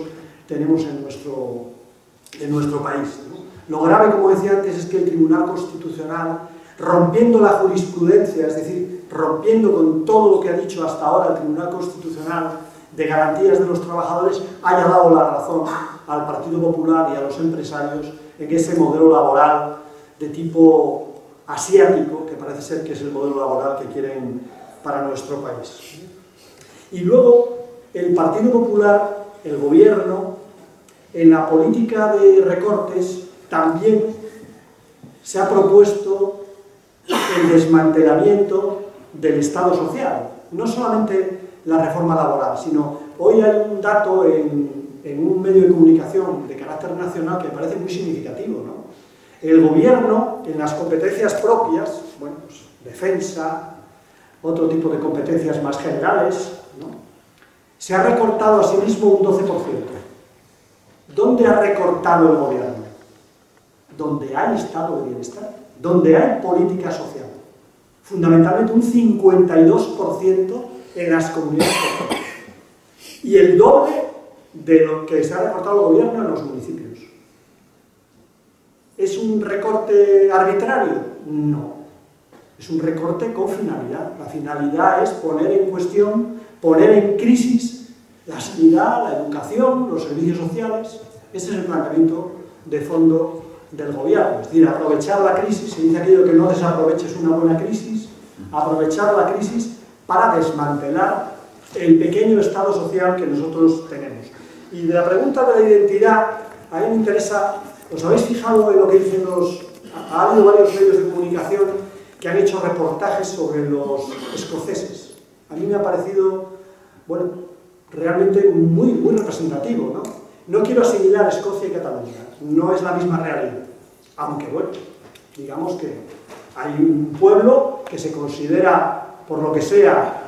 tenemos en nuestro país, ¿no? Lo grave, como decía antes, es que el Tribunal Constitucional, rompiendo la jurisprudencia, es decir, rompiendo con todo lo que ha dicho hasta ahora el Tribunal Constitucional de garantías de los trabajadores, haya dado la razón al Partido Popular y a los empresarios en ese modelo laboral de tipo asiático, que parece ser que es el modelo laboral que quieren para nuestro país. Y luego, el Partido Popular, el Gobierno, en la política de recortes, también se ha propuesto el desmantelamiento del Estado social. No solamente la reforma laboral, sino hoy hay un dato en un medio de comunicación de carácter nacional que me parece muy significativo, ¿no? El Gobierno, en las competencias propias, bueno, pues, defensa, otro tipo de competencias más generales, ¿no?, se ha recortado a sí mismo un 12%. ¿Dónde ha recortado el Gobierno? Donde hay estado de bienestar, donde hay política social. Fundamentalmente un 52% en las comunidades autónomas. Y el doble de lo que se ha recortado el Gobierno en los municipios. ¿Es un recorte arbitrario? No. Es un recorte con finalidad. La finalidad es poner en cuestión, poner en crisis la sanidad, la educación, los servicios sociales. Ese es el planteamiento de fondo del Gobierno. Es decir, aprovechar la crisis, se dice aquello que no desaproveches una buena crisis, aprovechar la crisis para desmantelar el pequeño Estado social que nosotros tenemos. Y de la pregunta de la identidad, a mí me interesa, ¿os habéis fijado en lo que dicen ha habido varios medios de comunicación que han hecho reportajes sobre los escoceses? A mí me ha parecido, bueno, realmente muy, muy representativo, ¿no? No quiero asimilar Escocia y Cataluña, no es la misma realidad. Aunque, bueno, digamos que hay un pueblo que se considera, por lo que sea,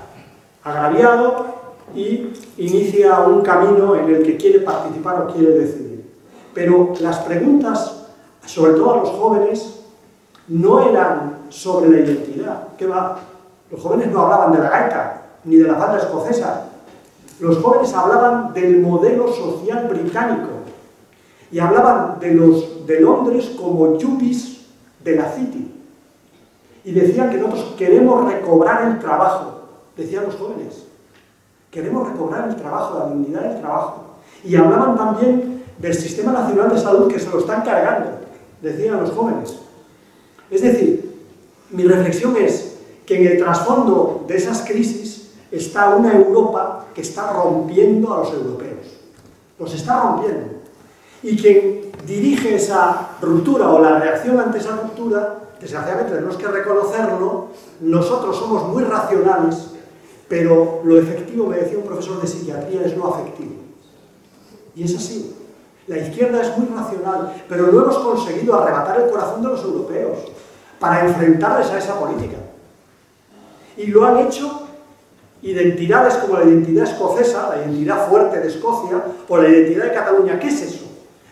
agraviado, y inicia un camino en el que quiere participar o quiere decidir. Pero las preguntas, sobre todo a los jóvenes, no eran sobre la identidad. ¿Qué va? Los jóvenes no hablaban de la gaita, ni de la falda escocesa. Los jóvenes hablaban del modelo social británico y hablaban de los de Londres como yuppies de la City. Y decían que nosotros queremos recobrar el trabajo, decían los jóvenes. Queremos recobrar el trabajo, la dignidad del trabajo. Y hablaban también del Sistema Nacional de Salud que se lo están cargando, decían los jóvenes. Es decir, mi reflexión es que en el trasfondo de esas crisis está una Europa que está rompiendo a los europeos. Los está rompiendo. Y quien dirige esa ruptura o la reacción ante esa ruptura, desgraciadamente tenemos que reconocerlo, nosotros somos muy racionales, pero lo efectivo, me decía un profesor de psiquiatría, es lo afectivo. Y es así. La izquierda es muy racional, pero no hemos conseguido arrebatar el corazón de los europeos para enfrentarles a esa política. Y lo han hecho identidades como la identidad escocesa, la identidad fuerte de Escocia, o la identidad de Cataluña. ¿Qué es eso?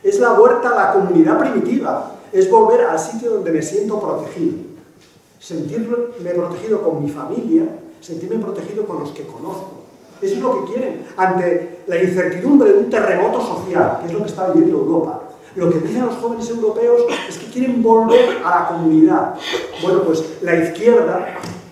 Es la vuelta a la comunidad primitiva, es volver al sitio donde me siento protegido. Sentirme protegido con mi familia, sentirme protegido con los que conozco. Eso es lo que quieren, ante la incertidumbre de un terremoto social, que es lo que está viviendo Europa. Lo que dicen los jóvenes europeos es que quieren volver a la comunidad. Bueno, pues la izquierda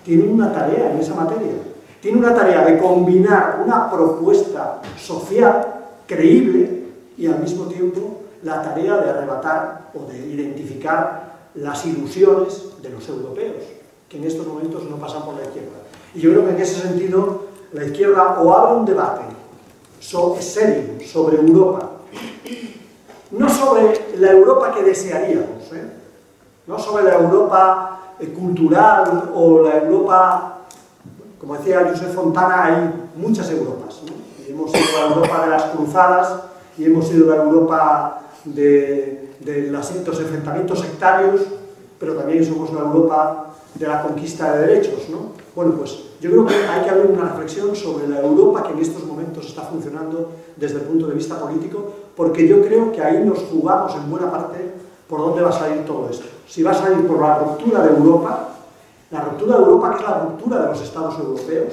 tiene una tarea en esa materia. Tiene una tarea de combinar una propuesta social creíble y al mismo tiempo la tarea de arrebatar o de identificar las ilusiones de los europeos, que en estos momentos no pasan por la izquierda. Y yo creo que en ese sentido la izquierda o abre un debate serio sobre Europa, no sobre la Europa que desearíamos, no sobre la Europa cultural o la Europa, como decía Josep Fontana, hay muchas Europas, ¿no? Y hemos sido la Europa de las cruzadas y hemos sido la Europa de los enfrentamientos sectarios, pero también somos la Europa de la conquista de derechos, ¿no? Bueno, pues yo creo que hay que abrir una reflexión sobre la Europa que en estos momentos está funcionando desde el punto de vista político, porque yo creo que ahí nos jugamos en buena parte por dónde va a salir todo esto. Si va a salir por la ruptura de Europa, que es la ruptura de los Estados europeos,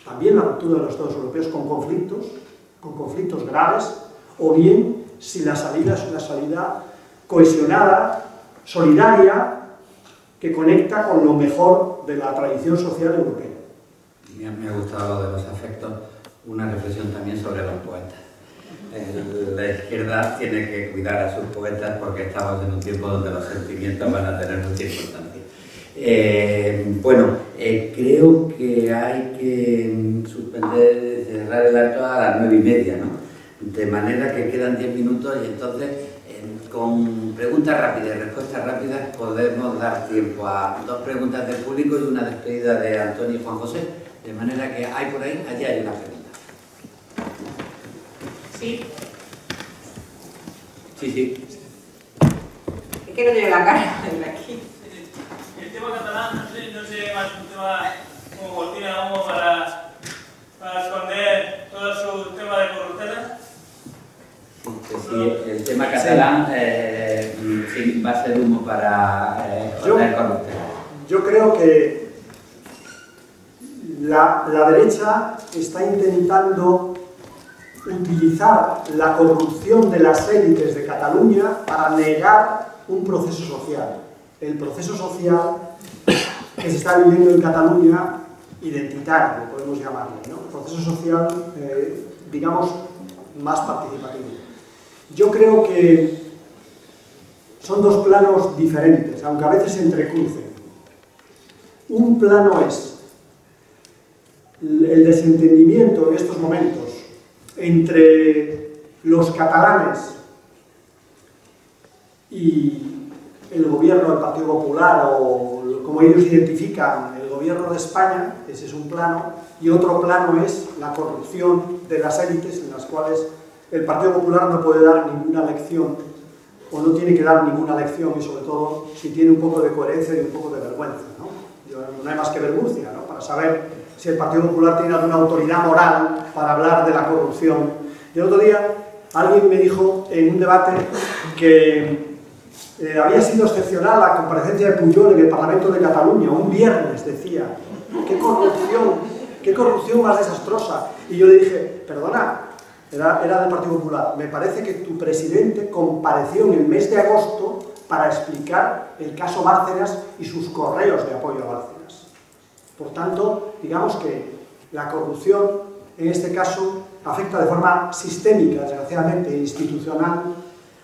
también la ruptura de los Estados europeos con conflictos graves, o bien si la salida es una salida cohesionada, solidaria, que conecta con lo mejor de la tradición social europea. Me ha gustado lo de los afectos, una reflexión también sobre los poetas. La izquierda tiene que cuidar a sus poetas porque estamos en un tiempo donde los sentimientos van a tener mucha importancia. Creo que hay que suspender, cerrar el acto a las 9:30, ¿no? De manera que quedan 10 minutos y entonces con preguntas rápidas y respuestas rápidas podemos dar tiempo a 2 preguntas del público y una despedida de Antonio y Juan José. De manera que hay por ahí, allí hay una pregunta. Sí. Sí. Es que no tiene la cara de aquí. El tema catalán no sé más un tema como cortina de humo para esconder todo su tema de corruptela. Sí, el tema catalán sí, va a ser humo para esconder corruptela. Yo creo que la derecha está intentando utilizar la corrupción de las élites de Cataluña para negar un proceso social. El proceso social que se está viviendo en Cataluña, identitario, podemos llamarlo, ¿no? El proceso social, digamos, más participativo. Yo creo que son 2 planos diferentes, aunque a veces se entrecrucen. Un plano es el desentendimiento en estos momentos entre los catalanes y el gobierno del Partido Popular, o como ellos identifican, el gobierno de España. Ese es un plano, y otro plano es la corrupción de las élites, en las cuales el Partido Popular no puede dar ninguna lección, o no tiene que dar ninguna lección, y sobre todo si tiene un poco de coherencia y un poco de vergüenza, ¿no? No hay más que ver Murcia, ¿no? Para saber si el Partido Popular tiene alguna autoridad moral para hablar de la corrupción. Y el otro día alguien me dijo en un debate que había sido excepcional la comparecencia de Pujol en el Parlamento de Cataluña, un viernes, decía. ¡Qué corrupción más desastrosa! Y yo le dije, perdona, era del Partido Popular, me parece que tu presidente compareció en el mes de agosto para explicar el caso Bárcenas y sus correos de apoyo a Bárcenas. Por tanto, digamos que la corrupción, en este caso, afecta de forma sistémica, desgraciadamente, e institucional,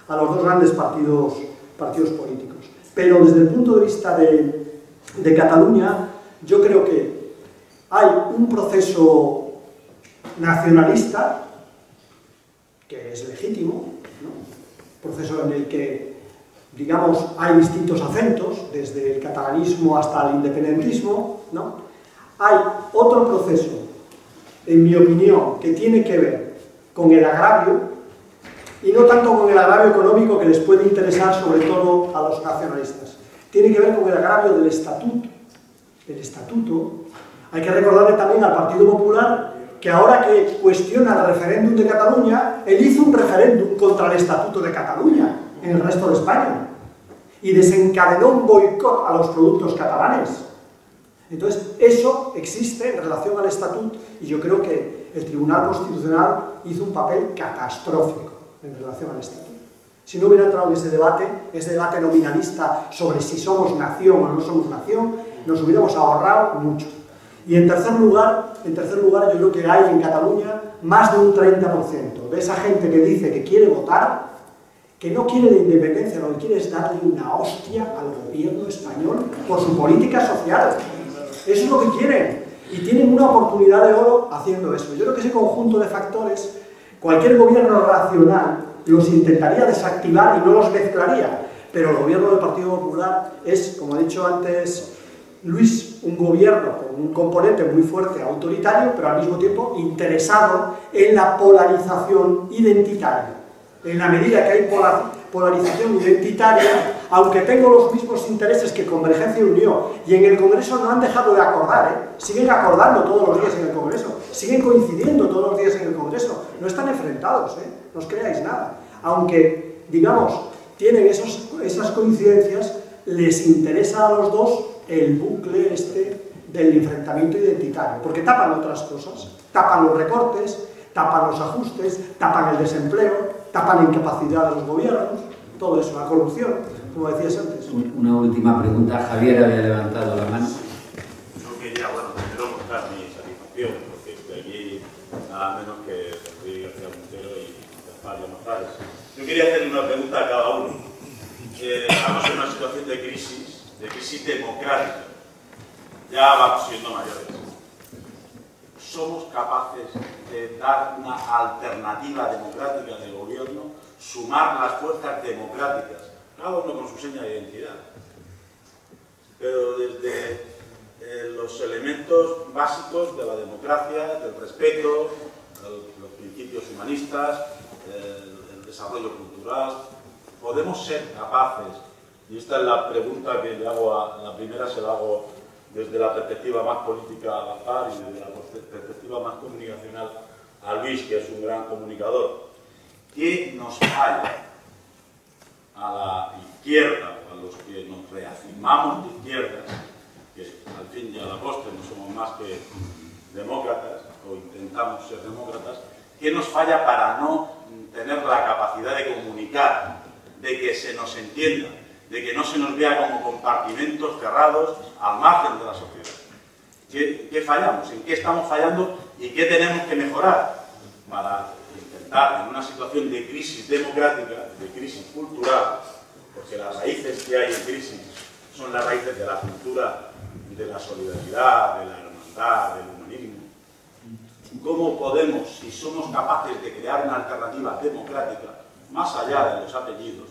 a los dos grandes partidos políticos. Pero desde el punto de vista de Cataluña, yo creo que hay un proceso nacionalista que es legítimo, ¿no? Un proceso en el que, digamos, hay distintos acentos, desde el catalanismo hasta el independentismo, ¿no? Hay otro proceso, en mi opinión, que tiene que ver con el agravio, y no tanto con el agravio económico que les puede interesar sobre todo a los nacionalistas. Tiene que ver con el agravio del estatuto. El estatuto, hay que recordarle también al Partido Popular que ahora que cuestiona el referéndum de Cataluña, él hizo un referéndum contra el Estatuto de Cataluña en el resto de España y desencadenó un boicot a los productos catalanes. Entonces, eso existe en relación al Estatuto y yo creo que el Tribunal Constitucional hizo un papel catastrófico en relación al Estatuto. Si no hubiera entrado en ese debate nominalista sobre si somos nación o no somos nación, nos hubiéramos ahorrado mucho. Y en tercer lugar, yo creo que hay en Cataluña más de un 30% de esa gente que dice que quiere votar, que no quiere la independencia, lo que quiere es darle una hostia al gobierno español por su política social. Eso es lo que quieren. Y tienen una oportunidad de oro haciendo eso. Yo creo que ese conjunto de factores, cualquier gobierno racional los intentaría desactivar y no los mezclaría. Pero el gobierno del Partido Popular es, como ha dicho antes Luis, un gobierno con un componente muy fuerte autoritario, pero al mismo tiempo interesado en la polarización identitaria. En la medida que hay polarización identitaria, aunque tengo los mismos intereses que Convergencia y Unión, y en el Congreso no han dejado de acordar, siguen acordando todos los días en el Congreso, siguen coincidiendo todos los días en el Congreso, no están enfrentados, no os creáis nada. Aunque, digamos, tienen esas coincidencias, les interesa a los dos el bucle del enfrentamiento identitario, porque tapan otras cosas, tapan los recortes, tapan los ajustes, tapan el desempleo, tapan la incapacidad de los gobiernos, todo eso, la corrupción, como decías antes. Una última pregunta, Javier había levantado la mano. Yo quería, primero mostrar mi satisfacción, porque estoy aquí nada menos que Rodríguez García Montero y Pablo González. Yo quería hacerle una pregunta a cada uno. Estamos en una situación de crisis democrática. Ya vamos siendo mayores. ¿Somos capaces de dar una alternativa democrática del gobierno, sumar las fuerzas democráticas, cada uno con su seña de identidad? Pero desde los elementos básicos de la democracia, del respeto, los principios humanistas, el desarrollo cultural, podemos ser capaces, y esta es la pregunta que le hago la primera se la hago desde la perspectiva más política a Gazar y desde la perspectiva más comunicacional a Luis, que es un gran comunicador. ¿Qué nos falla a la izquierda, a los que nos reafirmamos de izquierdas, que al fin y a la postre no somos más que demócratas, o intentamos ser demócratas? ¿Qué nos falla para no tener la capacidad de comunicar, de que se nos entienda, de que no se nos vea como compartimentos cerrados al margen de la sociedad? ¿Qué fallamos? ¿En qué estamos fallando? ¿Y qué tenemos que mejorar para intentar, en una situación de crisis democrática, de crisis cultural, porque las raíces que hay en crisis son las raíces de la cultura, de la solidaridad, de la hermandad, del humanismo? ¿Cómo podemos, si somos capaces de crear una alternativa democrática, más allá de los apellidos,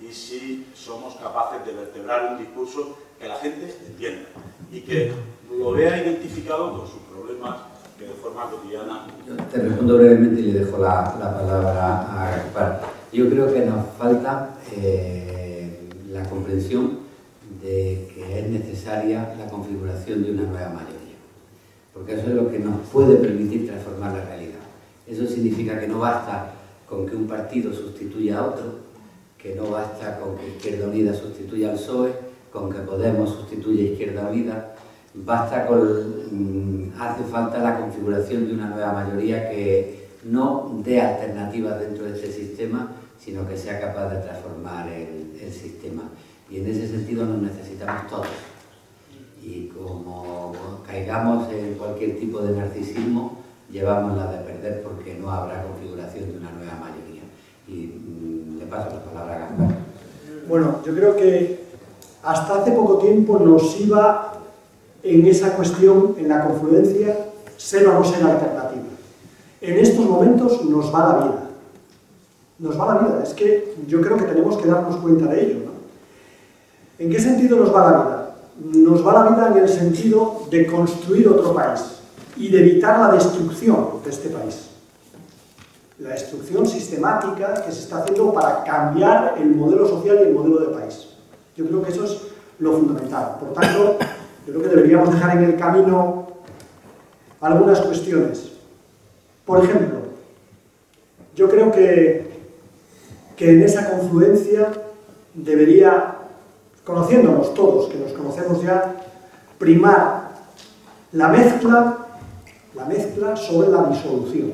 y si somos capaces de vertebrar un discurso que la gente entienda y que lo vea identificado con sus problemas que de forma cotidiana... Yo te respondo brevemente y le dejo la palabra a Gaspar. Yo creo que nos falta la comprensión de que es necesaria la configuración de una nueva mayoría. porque eso es lo que nos puede permitir transformar la realidad. Eso significa que no basta con que un partido sustituya a otro, que no basta con que Izquierda Unida sustituya al PSOE, con que Podemos sustituya a Izquierda Unida, hace falta la configuración de una nueva mayoría que no dé alternativas dentro de este sistema, sino que sea capaz de transformar el sistema. Y en ese sentido nos necesitamos todos. Y como caigamos en cualquier tipo de narcisismo, llevamos la de perder porque no habrá configuración de una nueva mayoría. Y le paso la palabra a Gaspar. Bueno, yo creo que hasta hace poco tiempo nos iba en esa cuestión, en la confluencia, ser o no ser alternativa. En estos momentos nos va la vida. Nos va la vida. Es que yo creo que tenemos que darnos cuenta de ello, ¿no? ¿En qué sentido nos va la vida? Nos va la vida en el sentido de construir otro país y de evitar la destrucción de este país. La destrucción sistemática que se está haciendo para cambiar el modelo social y el modelo de país. Yo creo que eso es lo fundamental. Por tanto, yo creo que deberíamos dejar en el camino algunas cuestiones. Por ejemplo, yo creo que en esa confluencia debería, conociéndonos todos, que nos conocemos ya, primar la mezcla sobre la disolución.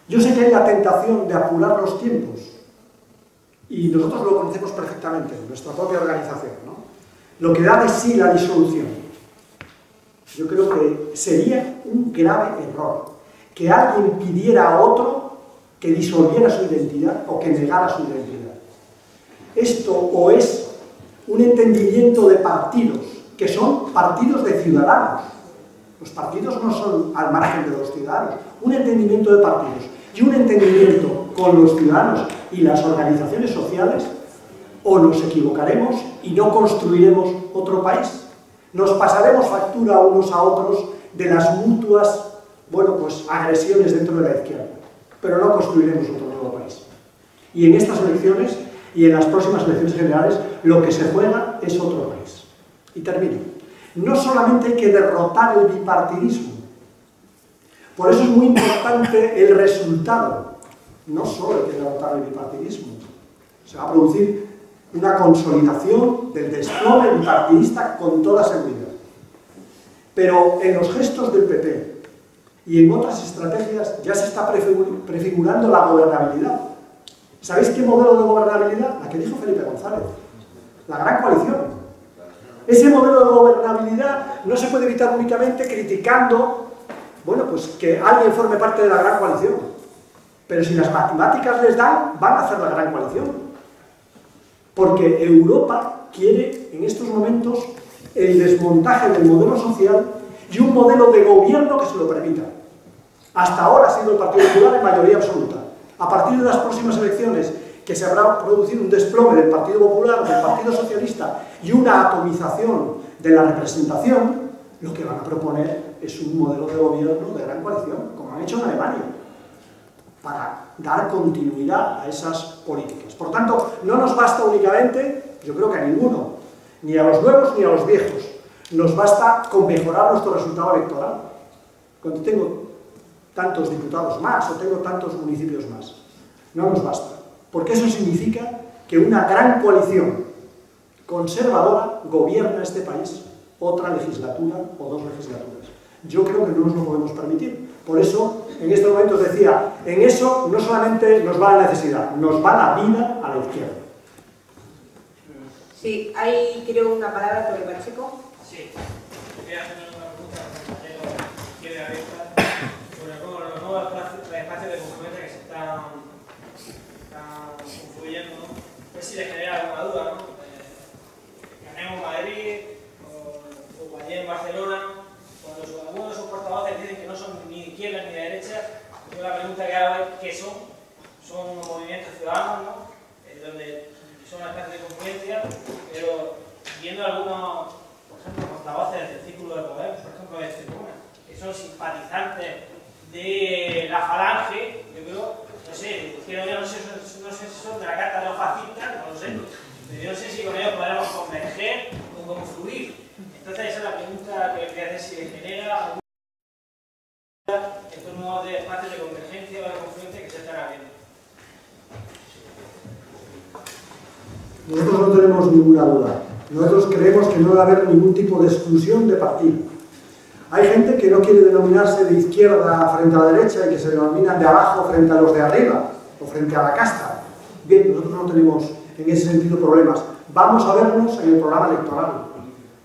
Yo sé que hay la tentación de apurar los tiempos, y nosotros lo conocemos perfectamente, en nuestra propia organización, ¿no? Lo que da de sí la disolución. Yo creo que sería un grave error que alguien pidiera a otro que disolviera su identidad o que negara su identidad. Esto o es un entendimiento de partidos, que son partidos de ciudadanos. Los partidos no son al margen de los ciudadanos. Un entendimiento de partidos y un entendimiento con los ciudadanos y las organizaciones sociales, o nos equivocaremos y no construiremos otro país. Nos pasaremos factura unos a otros de las mutuas, bueno, pues agresiones dentro de la izquierda, pero no construiremos otro nuevo país. Y en estas elecciones y en las próximas elecciones generales lo que se juega es otro país. Y termino. No solamente hay que derrotar el bipartidismo, por eso es muy importante el resultado. No solo hay que derrotar el bipartidismo, se va a producir una consolidación del desplome bipartidista con toda seguridad. Pero en los gestos del PP y en otras estrategias ya se está prefigurando la gobernabilidad. ¿Sabéis qué modelo de gobernabilidad? La que dijo Felipe González, la gran coalición. Ese modelo de gobernabilidad no se puede evitar únicamente criticando, bueno, pues que alguien forme parte de la gran coalición. Pero si las matemáticas les dan, van a hacer la gran coalición. Porque Europa quiere, en estos momentos, el desmontaje del modelo social y un modelo de gobierno que se lo permita. Hasta ahora ha sido el Partido Popular en mayoría absoluta. A partir de las próximas elecciones, que se habrá producido un desplome del Partido Popular, del Partido Socialista y una atomización de la representación, lo que van a proponer es un modelo de gobierno de gran coalición, como han hecho en Alemania, para dar continuidad a esas políticas. Por tanto, no nos basta únicamente, yo creo que a ninguno, ni a los nuevos ni a los viejos, nos basta con mejorar nuestro resultado electoral. Cuando tengo tantos diputados más o tengo tantos municipios más, no nos basta, porque eso significa que una gran coalición conservadora gobierna este país otra legislatura o dos legislaturas. Yo creo que no nos lo podemos permitir. Por eso, en estos momentos decía, en eso no solamente nos va la necesidad, nos va la vida a la izquierda. Sí, hay creo una palabra por el Pacheco. Sí, quería hacer una pregunta al compañero Izquierda Abierta sobre cómo los nuevos espacios de confluencia que se están confluyendo, ¿no? Es si le genera alguna duda, ¿no? Ganemos Madrid o ayer en Barcelona, cuando algunos de sus portavoces dicen que no son ni de izquierda ni de derecha, yo la pregunta que hago es ¿qué son? Son unos movimientos ciudadanos, ¿no? Donde son una especie de confluencia, pero viendo algunos, por ejemplo, portavoces del círculo de poder, por ejemplo, de Tribuna, que son simpatizantes de la falange, yo creo, no sé, no sé si son de la carta de los fascistas, no lo sé, pero yo no sé si con ellos podemos converger o confluir. Entonces esa es la pregunta que hace si le genera en torno de espacios de convergencia o de confluencia que se están abriendo. Nosotros no tenemos ninguna duda. Nosotros creemos que no debe haber ningún tipo de exclusión de partido. Hay gente que no quiere denominarse de izquierda frente a la derecha y que se denominan de abajo frente a los de arriba o frente a la casta. Bien, nosotros no tenemos en ese sentido problemas. Vamos a vernos en el programa electoral.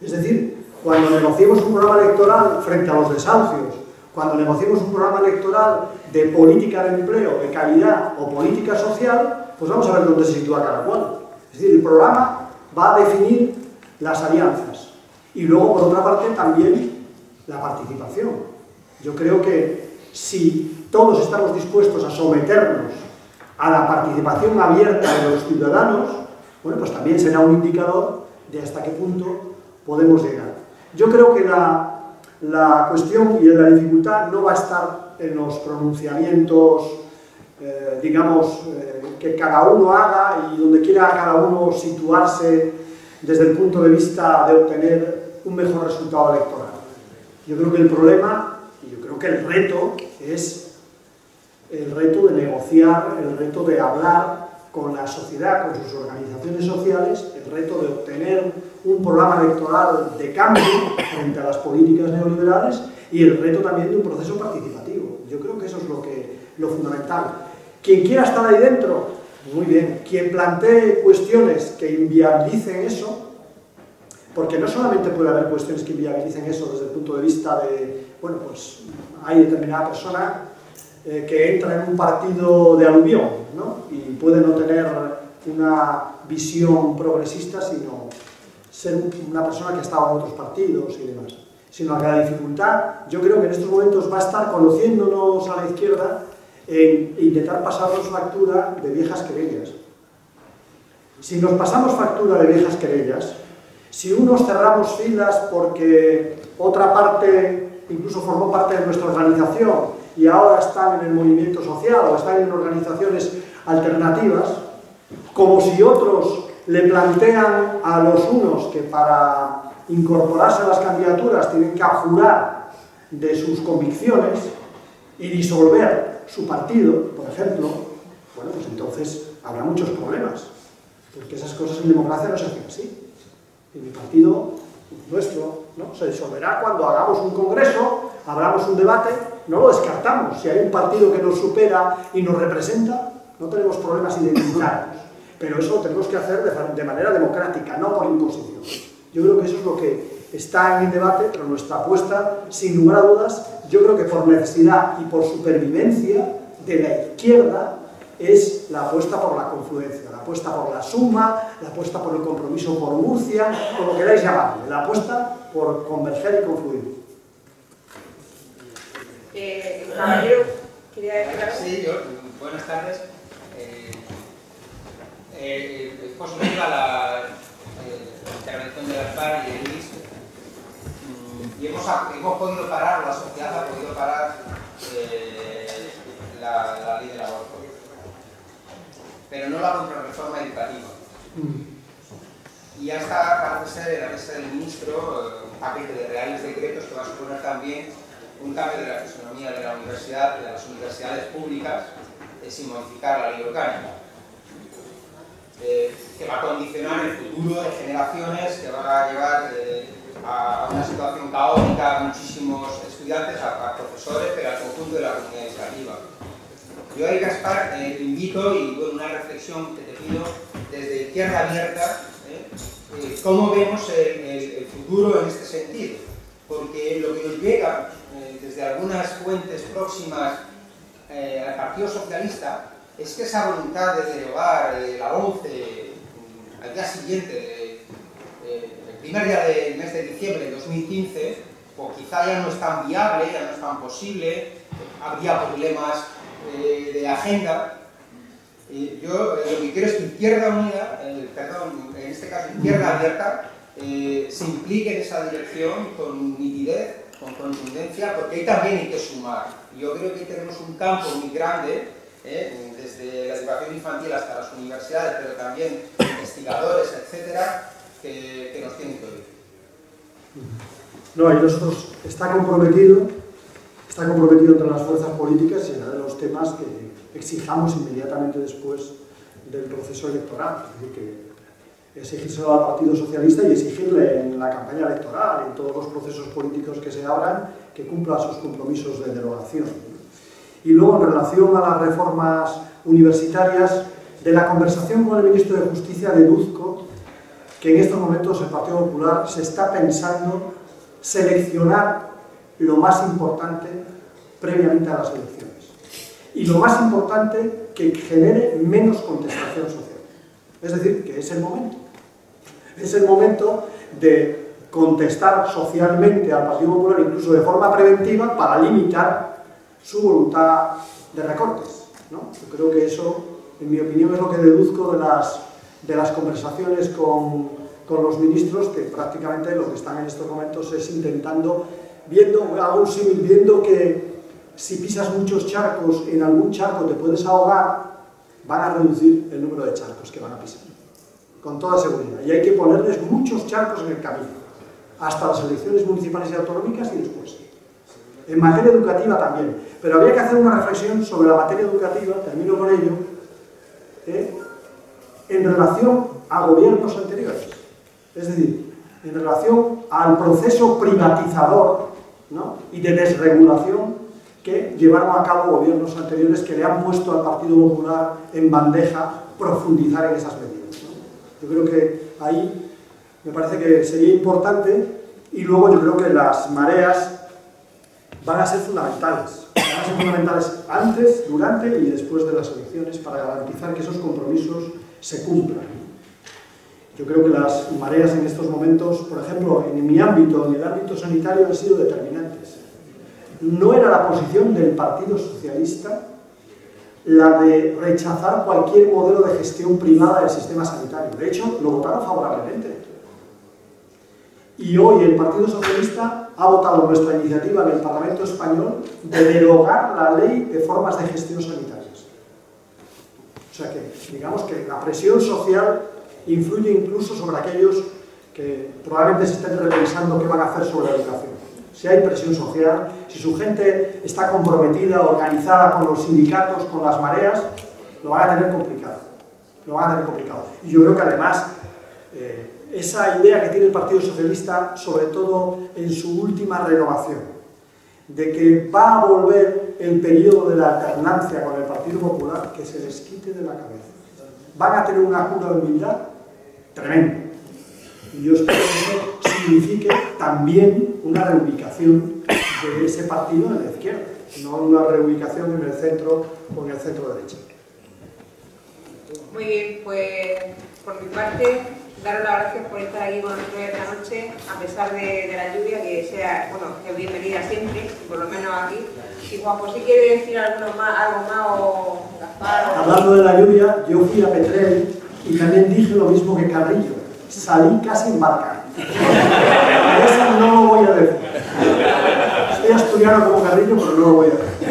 Es decir, cuando negociemos un programa electoral frente a los desahucios, cuando negociemos un programa electoral de política de empleo, de calidad o política social, pues vamos a ver dónde se sitúa cada cual. Es decir, el programa va a definir las alianzas y luego, por otra parte, también la participación. Yo creo que si todos estamos dispuestos a someternos a la participación abierta de los ciudadanos, bueno, pues también será un indicador de hasta qué punto podemos llegar. Yo creo que la cuestión y la dificultad no va a estar en los pronunciamientos, que cada uno haga y donde quiera cada uno situarse desde el punto de vista de obtener un mejor resultado electoral. Yo creo que el problema, y yo creo que el reto, es el reto de negociar, el reto de hablar con la sociedad, con sus organizaciones sociales, el reto de obtener un programa electoral de cambio frente a las políticas neoliberales y el reto también de un proceso participativo. Yo creo que eso es lo fundamental. Quien quiera estar ahí dentro, muy bien. Quien plantee cuestiones que inviabilicen eso, porque no solamente puede haber cuestiones que inviabilicen eso desde el punto de vista de, bueno, pues hay determinada persona que entra en un partido de aluvión, ¿no? Y puede no tener una visión progresista, sino ser una persona que ha estado en otros partidos y demás. Sino que la dificultad, yo creo que en estos momentos va a estar conociéndonos a la izquierda en intentar pasarnos factura de viejas querellas. Si nos pasamos factura de viejas querellas, si unos cerramos filas porque otra parte incluso formó parte de nuestra organización y ahora están en el movimiento social o están en organizaciones alternativas, como si otros le plantean a los unos que para incorporarse a las candidaturas tienen que abjurar de sus convicciones y disolver su partido, por ejemplo, bueno, pues entonces habrá muchos problemas, porque esas cosas en democracia no se hacen así. Y mi partido, nuestro, ¿no?, se disolverá cuando hagamos un congreso, abramos un debate, no lo descartamos. Si hay un partido que nos supera y nos representa, no tenemos problemas identitarios. Pero eso lo tenemos que hacer de manera democrática, no por imposición. Yo creo que eso es lo que está en el debate, pero nuestra apuesta, sin lugar a dudas, yo creo que por necesidad y por supervivencia de la izquierda, es la apuesta por la confluencia, la apuesta por la suma, la apuesta por el compromiso por Murcia, como queráis llamarlo, la apuesta por converger y confluir. Caballero, quería decir algo. Sí, yo, buenas tardes. Es positiva la intervención de Gaspar y de Luis. Y hemos podido parar, la sociedad ha podido parar la ley del aborto, pero no la contrarreforma educativa. Y ya está, parece ser, en la mesa del ministro, un paquete de reales decretos que va a suponer también un cambio de la fisonomía de la universidad, de las universidades públicas, sin modificar la ley orgánica, que va a condicionar el futuro de generaciones, que va a llevar a una situación caótica a muchísimos estudiantes, a profesores, pero al conjunto de la comunidad educativa. Yo ahí, Gaspar, te invito, y bueno, una reflexión que te pido desde Izquierda Abierta, cómo vemos el futuro en este sentido, porque lo que nos llega desde algunas fuentes próximas al Partido Socialista es que esa voluntad de derogar la 11 al día siguiente, el primer día del mes de diciembre de 2015, pues quizá ya no es tan viable, ya no es tan posible, habría problemas de agenda. Yo lo que quiero es que Izquierda Unida, en este caso Izquierda Abierta, se implique en esa dirección con nitidez, con contundencia, porque ahí también hay que sumar. Yo creo que tenemos un campo muy grande, desde la educación infantil hasta las universidades, pero también investigadores, etcétera, que nos tienen que oír. No, y nosotros está comprometido está comprometido entre las fuerzas políticas y será de los temas que exijamos inmediatamente después del proceso electoral. Es decir, que exigírselo al Partido Socialista y exigirle en la campaña electoral, en todos los procesos políticos que se abran, que cumpla sus compromisos de derogación. Y luego, en relación a las reformas universitarias, de la conversación con el ministro de Justicia deduzco que en estos momentos el Partido Popular se está pensando seleccionar lo más importante previamente a las elecciones. Y lo más importante, que genere menos contestación social. Es decir, que es el momento. Es el momento de contestar socialmente al Partido Popular, incluso de forma preventiva, para limitar su voluntad de recortes, ¿no? Yo creo que eso, en mi opinión, es lo que deduzco de las conversaciones con los ministros, que prácticamente lo que están en estos momentos es intentando, hago un símil, viendo que si pisas muchos charcos, en algún charco te puedes ahogar, van a reducir el número de charcos que van a pisar, con toda seguridad. Y hay que ponerles muchos charcos en el camino, hasta las elecciones municipales y autonómicas y después. En materia educativa también. Pero habría que hacer una reflexión sobre la materia educativa, termino con ello, en relación a gobiernos anteriores. Es decir, en relación al proceso privatizador, ¿no?, y de desregulación que llevaron a cabo gobiernos anteriores, que le han puesto al Partido Popular en bandeja profundizar en esas medidas, ¿no? Yo creo que ahí me parece que sería importante, y luego yo creo que las mareas van a ser fundamentales. Van a ser fundamentales antes, durante y después de las elecciones para garantizar que esos compromisos se cumplan. Yo creo que las mareas en estos momentos, por ejemplo, en mi ámbito, en el ámbito sanitario, han sido determinantes. No era la posición del Partido Socialista la de rechazar cualquier modelo de gestión privada del sistema sanitario. De hecho, lo votaron favorablemente. Y hoy el Partido Socialista ha votado nuestra iniciativa en el Parlamento Español de derogar la ley de formas de gestión sanitarias. O sea que, digamos que la presión social influye incluso sobre aquellos que probablemente se estén repensando qué van a hacer sobre la educación. Si hay presión social, si su gente está comprometida, organizada con los sindicatos, con las mareas, lo van a tener complicado. Lo van a tener complicado. Y yo creo que además esa idea que tiene el Partido Socialista, sobre todo en su última renovación, de que va a volver el periodo de la alternancia con el Partido Popular, que se les quite de la cabeza. Van a tener una cura de humildad tremenda. Y yo espero que eso signifique también una reubicación de ese partido en la izquierda, no una reubicación en el centro o en el centro derecha. Muy bien, pues por mi parte, daros las gracias por estar aquí con nosotros esta noche, a pesar de la lluvia, que sea, bueno, que bienvenida siempre, por lo menos aquí. Y Juan, pues si quiere decir algo más o Gaspar. Hablando de la lluvia, yo fui a Petrel y también dije lo mismo que Carrillo. Salí casi en barca. Eso no lo voy a decir. Estoy asturiano como Carrillo, pero no lo voy a decir.